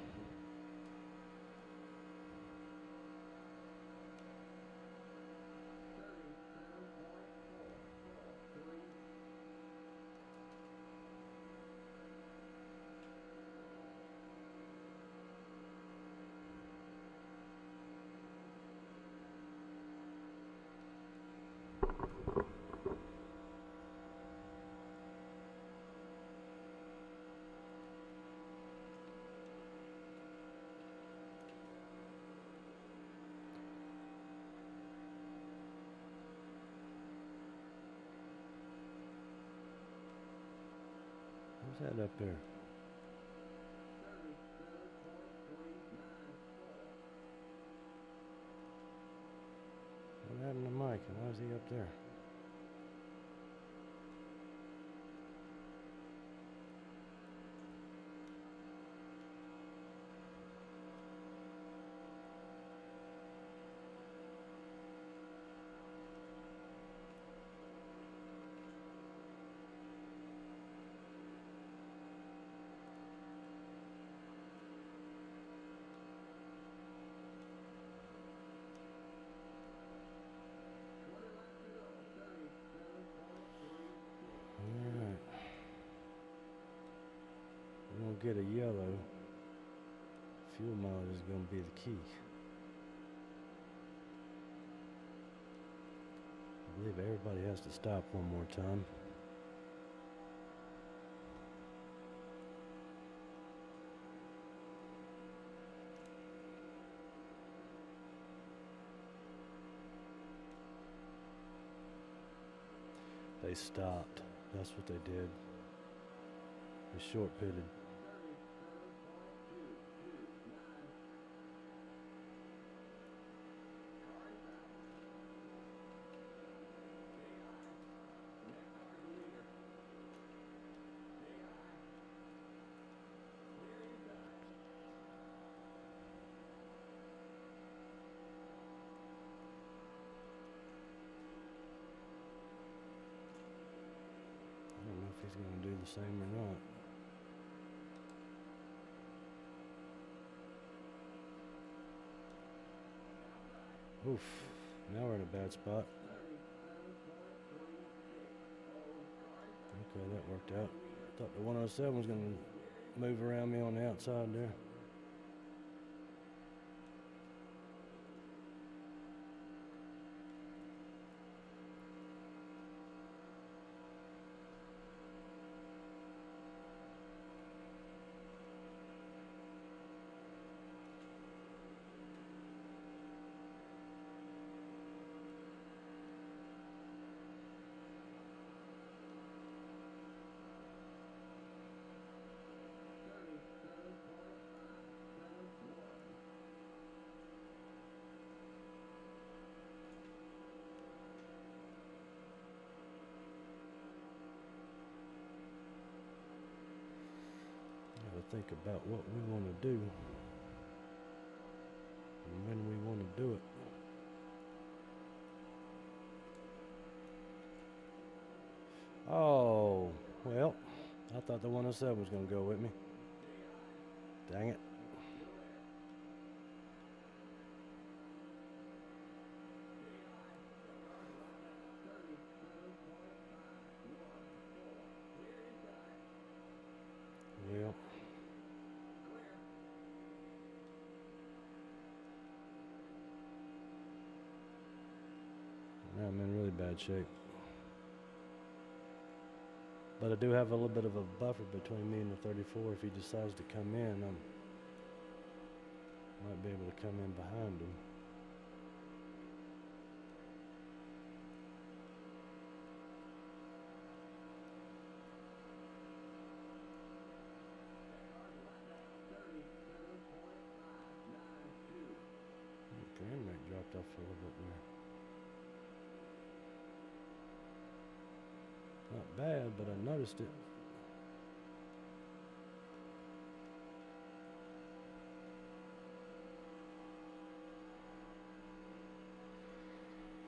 What's that up there? What happened to Mike? Why is he up there? Alright. We're going to get a yellow. Fuel mileage is going to be the key. I believe everybody has to stop one more time. They stopped. That's what they did. They short pitted. I don't know if he's going to do the same or not. Oof. Now we're in a bad spot. Okay, that worked out. Thought the 107 was going to move around me on the outside there. Think about what we want to do and when we want to do it. Oh, well, I thought the 107 was going to go with me. Dang it. Well, now I'm in really bad shape. But I do have a little bit of a buffer between me and the 34. If he decides to come in, I might be able to come in behind him. there. Not bad, but I noticed it.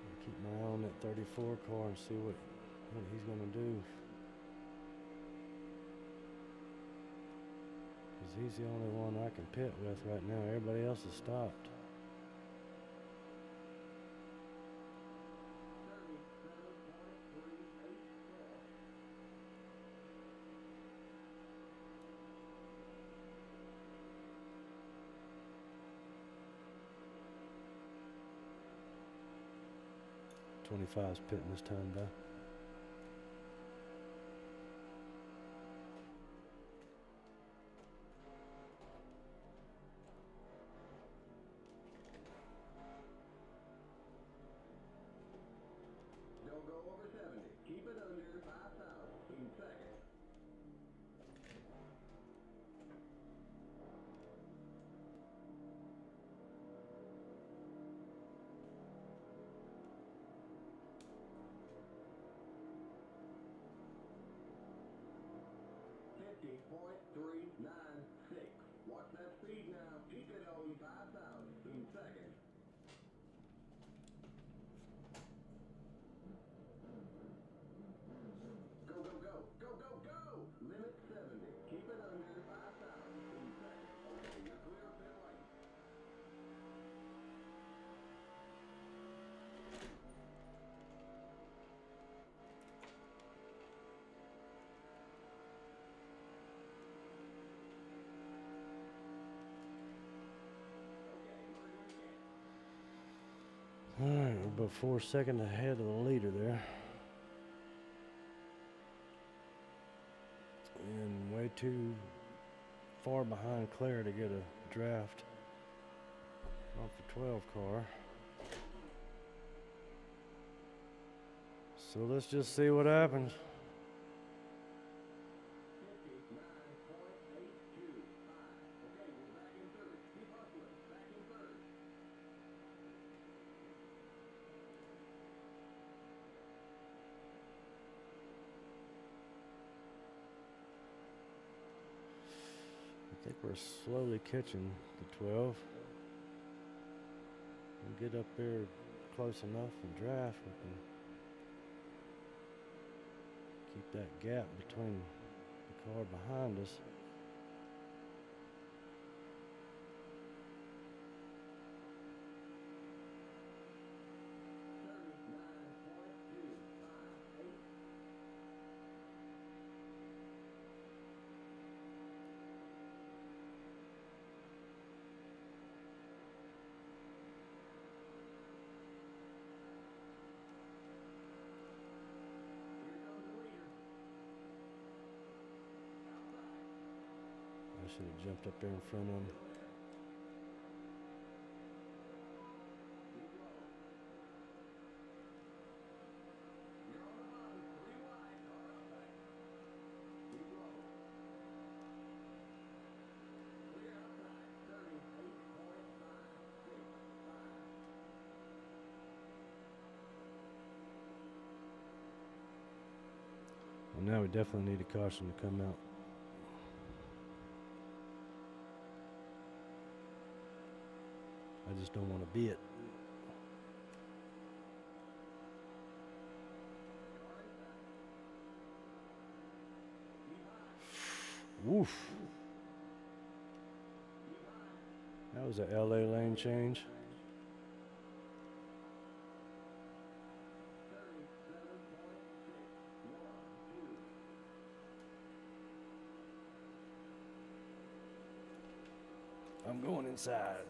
I'll keep my eye on that 34 car and see what he's gonna do. 'Cause he's the only one I can pit with right now. Everybody else has stopped. 37.384. 25's pitting this time, though. Don't go over 70. Keep it under 5,000 in second. .396. Watch that speed now. Keep it on 5,000 in second. Go, go, go. Go, go, go. Limit 70. Keep it under 5,000 in second. Okay, you're clear of pit lane. All right, we're about 4 seconds ahead of the leader there. And way too far behind Claire to get a draft off the 12 car. So let's just see what happens. 59.825. Okay, we're back in third. Keep hustling. Back in third. I think we're slowly catching the 12. We'll get up there close enough and draft. We can keep that gap between the car behind us. I should have jumped up there in front of him. Well, now we definitely need a caution to come out. I just don't want to be it. Woof. That was a LA lane change. I'm going inside.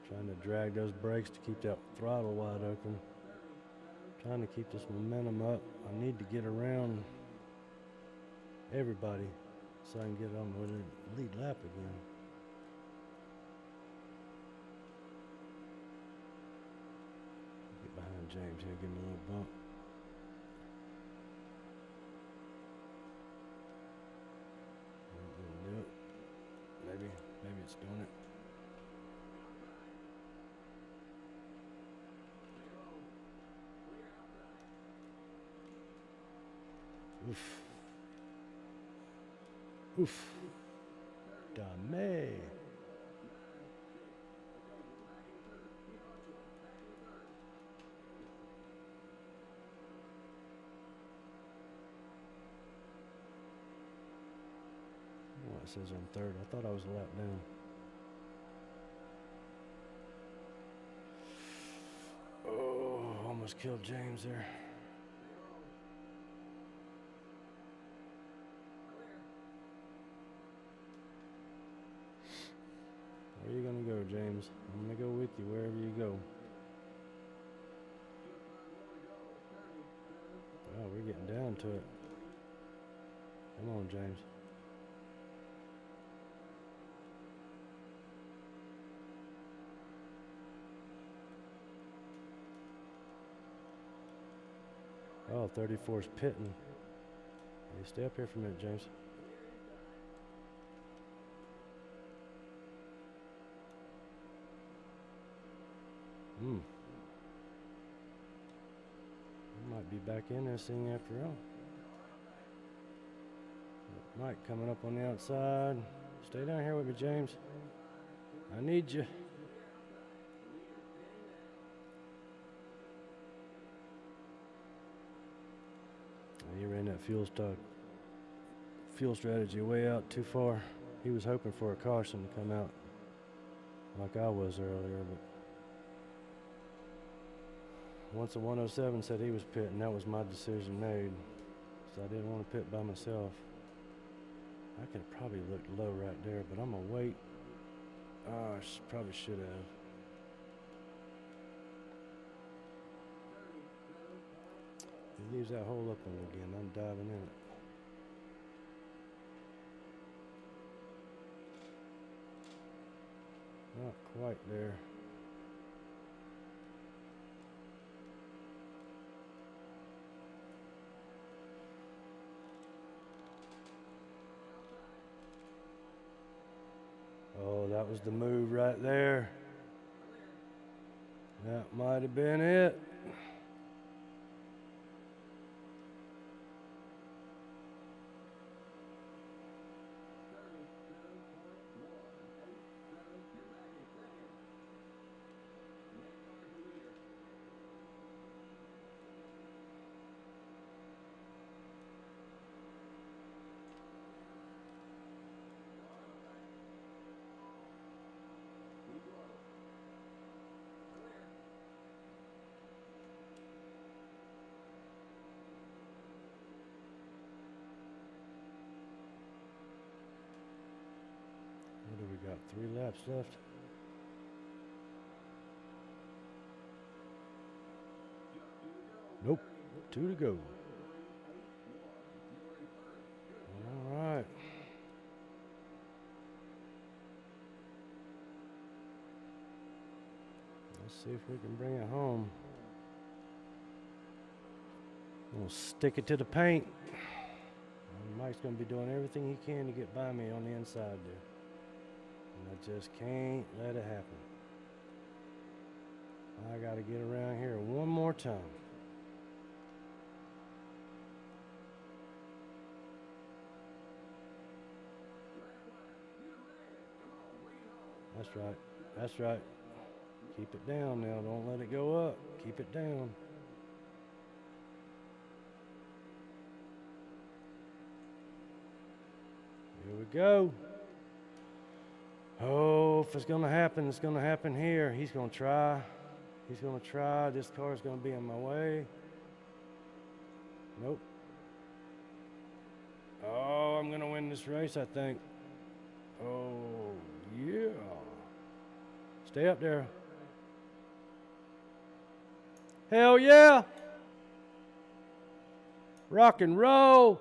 Trying to drag those brakes to keep that throttle wide open. Trying to keep this momentum up. I need to get around everybody so I can get on with the lead lap again. Get behind James here, give him a little bump. Didn't do it. Maybe it's doing it. Oof. Oof. Dame. Oh, it says I'm third. I thought I was a lap down. Oh, almost killed James there. Where are you gonna go, James? I'm gonna go with you wherever you go. Wow, we're getting down to it. Come on, James. Oh, 34's pitting. Hey, stay up here for a minute, James. I might be back in this thing after all. Mike coming up on the outside. Stay down here with me, James. I need you. He ran that fuel strategy way out too far. He was hoping for a caution to come out like I was earlier, but once the 107 said he was pitting, that was my decision made. So I didn't want to pit by myself. I could have probably looked low right there, but I'm gonna wait. Oh, I probably should have. He leaves that hole open again. I'm diving in it. Not quite there. Oh, that was the move right there. That might have been it. What do we got? 3 laps left. Nope. 2 to go. All right. Let's see if we can bring it home. We'll stick it to the paint. Mike's going to be doing everything he can to get by me on the inside there. And I just can't let it happen. I got to get around here one more time. That's right. That's right. Keep it down now. Don't let it go up. Keep it down. Here we go. Oh, if it's going to happen, it's going to happen here. He's going to try. He's going to try. This car's going to be in my way. Nope. Oh, I'm going to win this race, I think. Oh, yeah. Stay up there. Hell yeah. Rock and roll.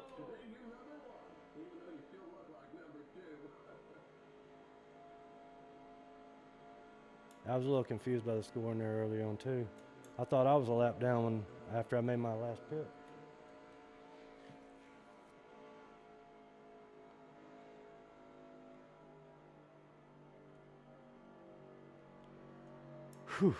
was a little confused by the scoring there early on too. I thought I was a lap down after I made my last pit. Whew.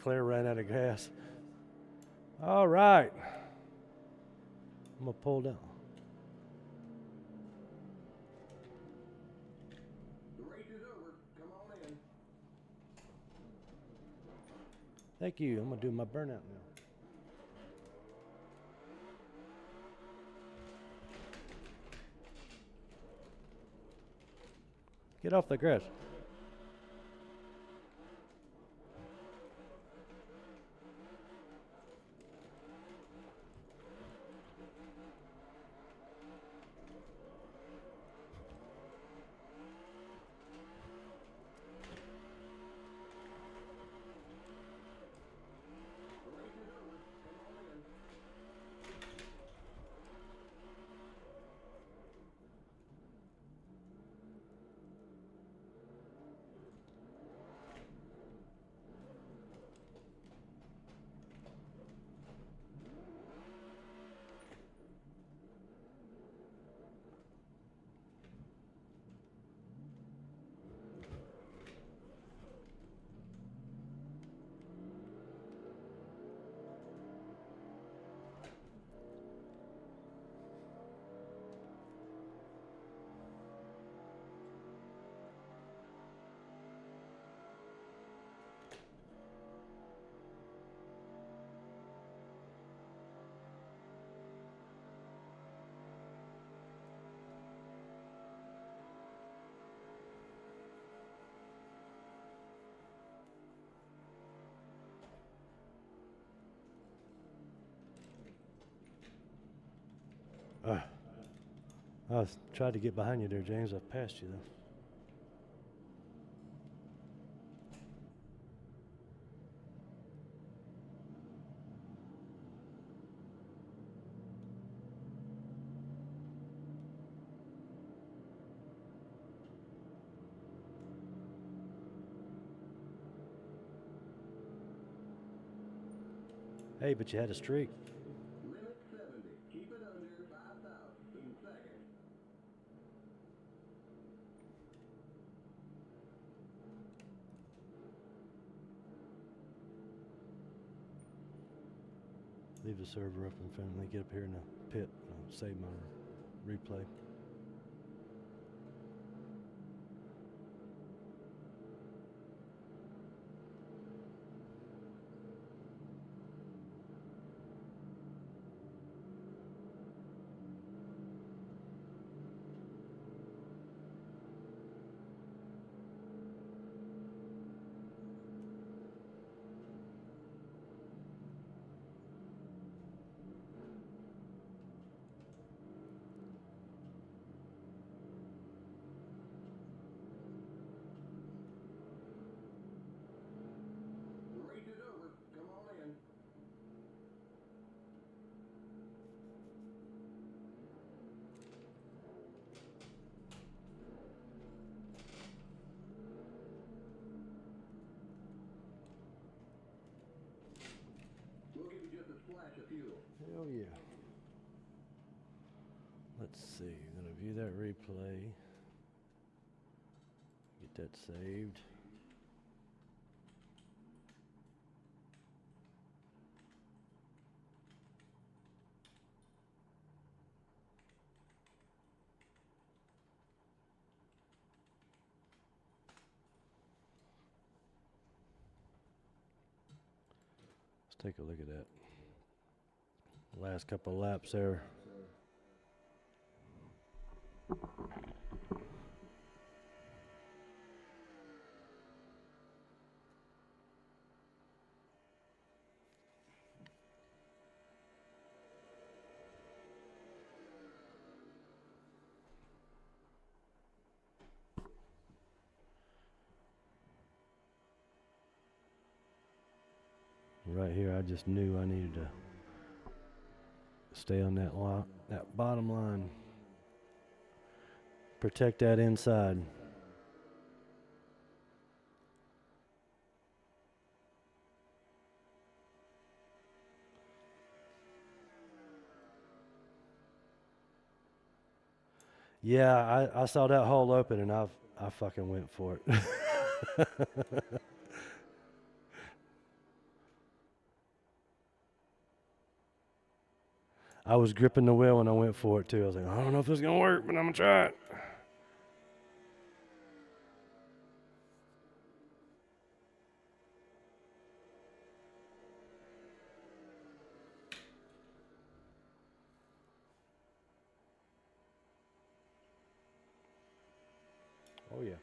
Claire ran out of gas. All right. I'm going to pull down. The race is over. Come on in. Thank you. I'm going to do my burnout now. Get off the grass. The race is over. Come on in. I tried to get behind you there, James. I passed you though. Hey, but you had a streak. Limit 70. Keep it under 5,000 in second. Leave the server up in front of me. Get up here in the pit. I'll save my replay. The race is over. Come on in. We'll give you just a splash of fuel. Hell yeah. Let's see. I'm going to view that replay. Get that saved. Let's take a look at that. Last couple laps there. Right here, I just knew I needed to Stay on that line, that bottom line. Protect that inside. Yeah, I saw that hole open and I fucking went for it. I was gripping the wheel when I went for it too. I was like, I don't know if this is gonna work, but I'm gonna try it. Oh yeah.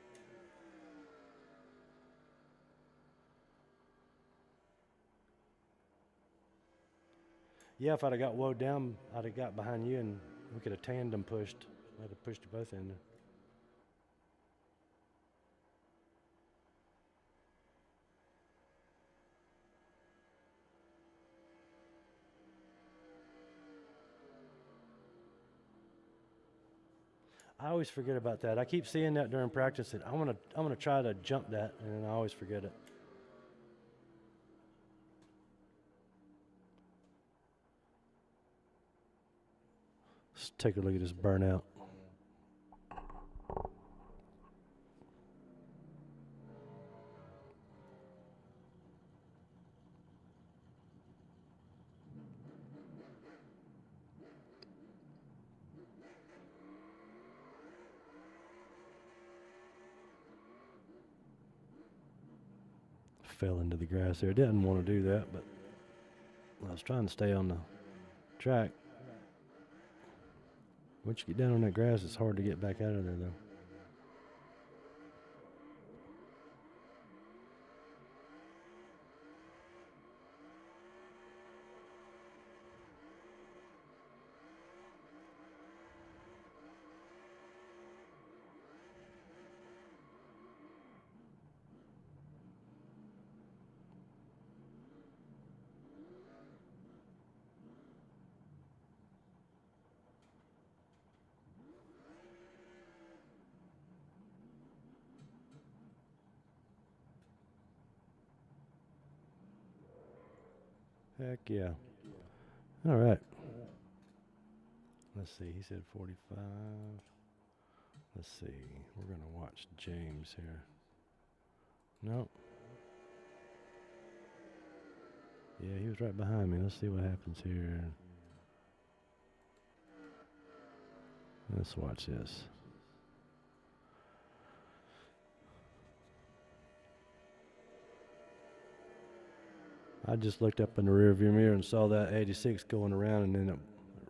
Yeah, if I'd have got woed down, I'd have got behind you and we could have tandem pushed. I'd have pushed you both in there. I always forget about that. I keep seeing that during practice and I'm gonna try to jump that and I always forget it. Let's take a look at this burnout. Fell into the grass there. Didn't want to do that, but I was trying to stay on the track. Once you get down on that grass, it's hard to get back out of there, though. Heck yeah. All right. Let's see. He said 45. Let's see. We're going to watch James here. Nope. Yeah, he was right behind me. Let's see what happens here. Let's watch this. I just looked up in the rear view mirror and saw that 86 going around, and then the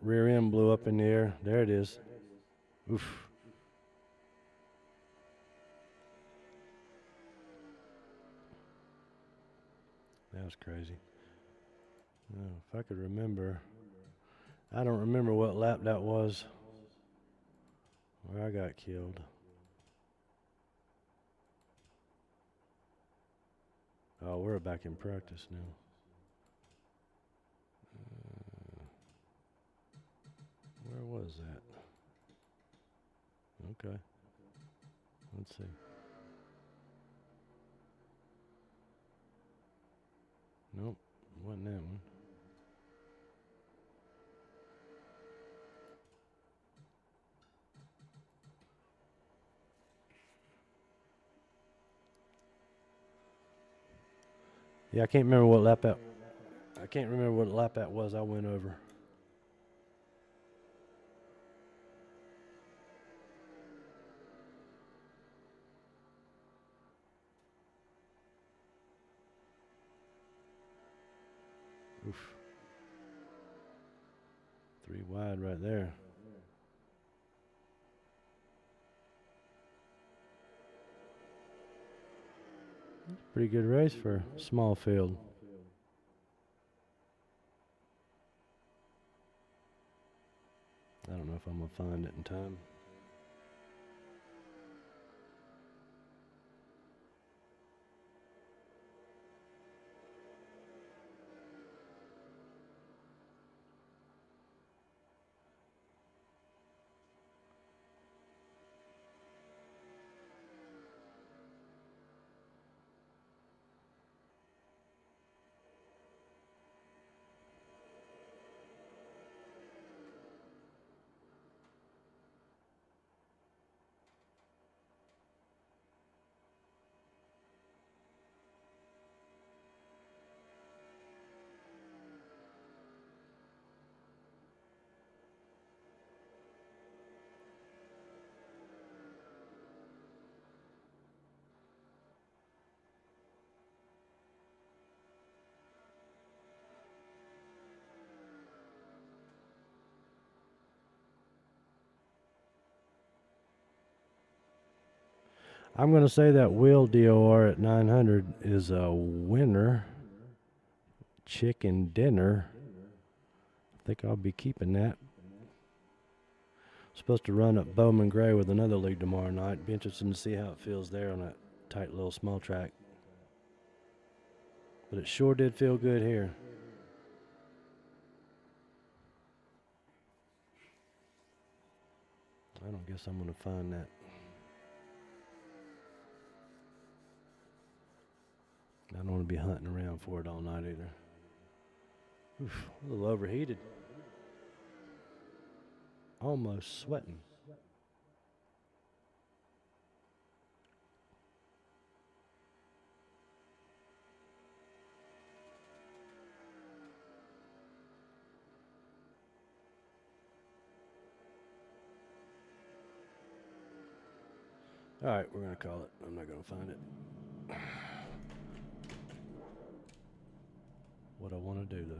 rear end blew up in the air. There it is. Oof. That was crazy. Oh, if I could remember. I don't remember what lap that was where I got killed. Oh, we're back in practice now. Where was that? Okay. Let's see. Nope, wasn't that one. Yeah, I can't remember what lap that. I can't remember what lap that was. I went over. Oof. 3 wide right there. Pretty good race for a small field. I don't know if I'm going to find it in time. I'm going to say that wheel DOR at 900 is a winner. Chicken dinner. I think I'll be keeping that. Supposed to run up Bowman Gray with another league tomorrow night. Be interested to see how it feels there on that tight little small track. But it sure did feel good here. I don't guess I'm going to find that. I don't want to be hunting around for it all night either. Oof, a little overheated. Almost sweating. All right, we're going to call it. I'm not going to find it. What I want to do, though.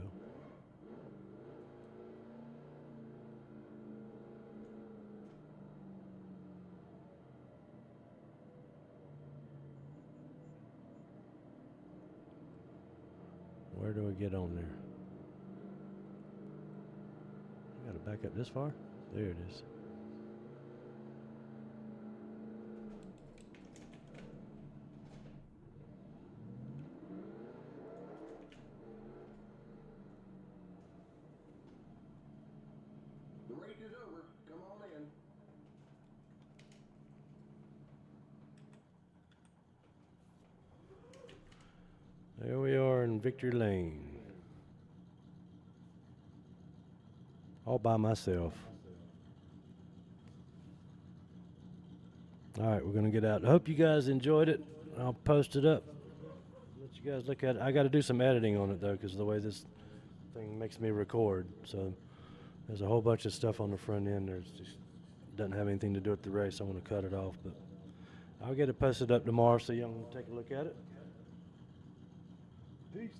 Where do we get on there? I got to back up this far? There it is. The race is over. Come on in. There we are in Victory Lane. All by myself. All right, we're going to get out. I hope you guys enjoyed it. I'll post it up. Let you guys look at it. I got to do some editing on it, though, because of the way this thing makes me record. So there's a whole bunch of stuff on the front end. There's just doesn't have anything to do with the race. I want to cut it off, but I'll get it posted up tomorrow so y'all can take a look at it. Peace.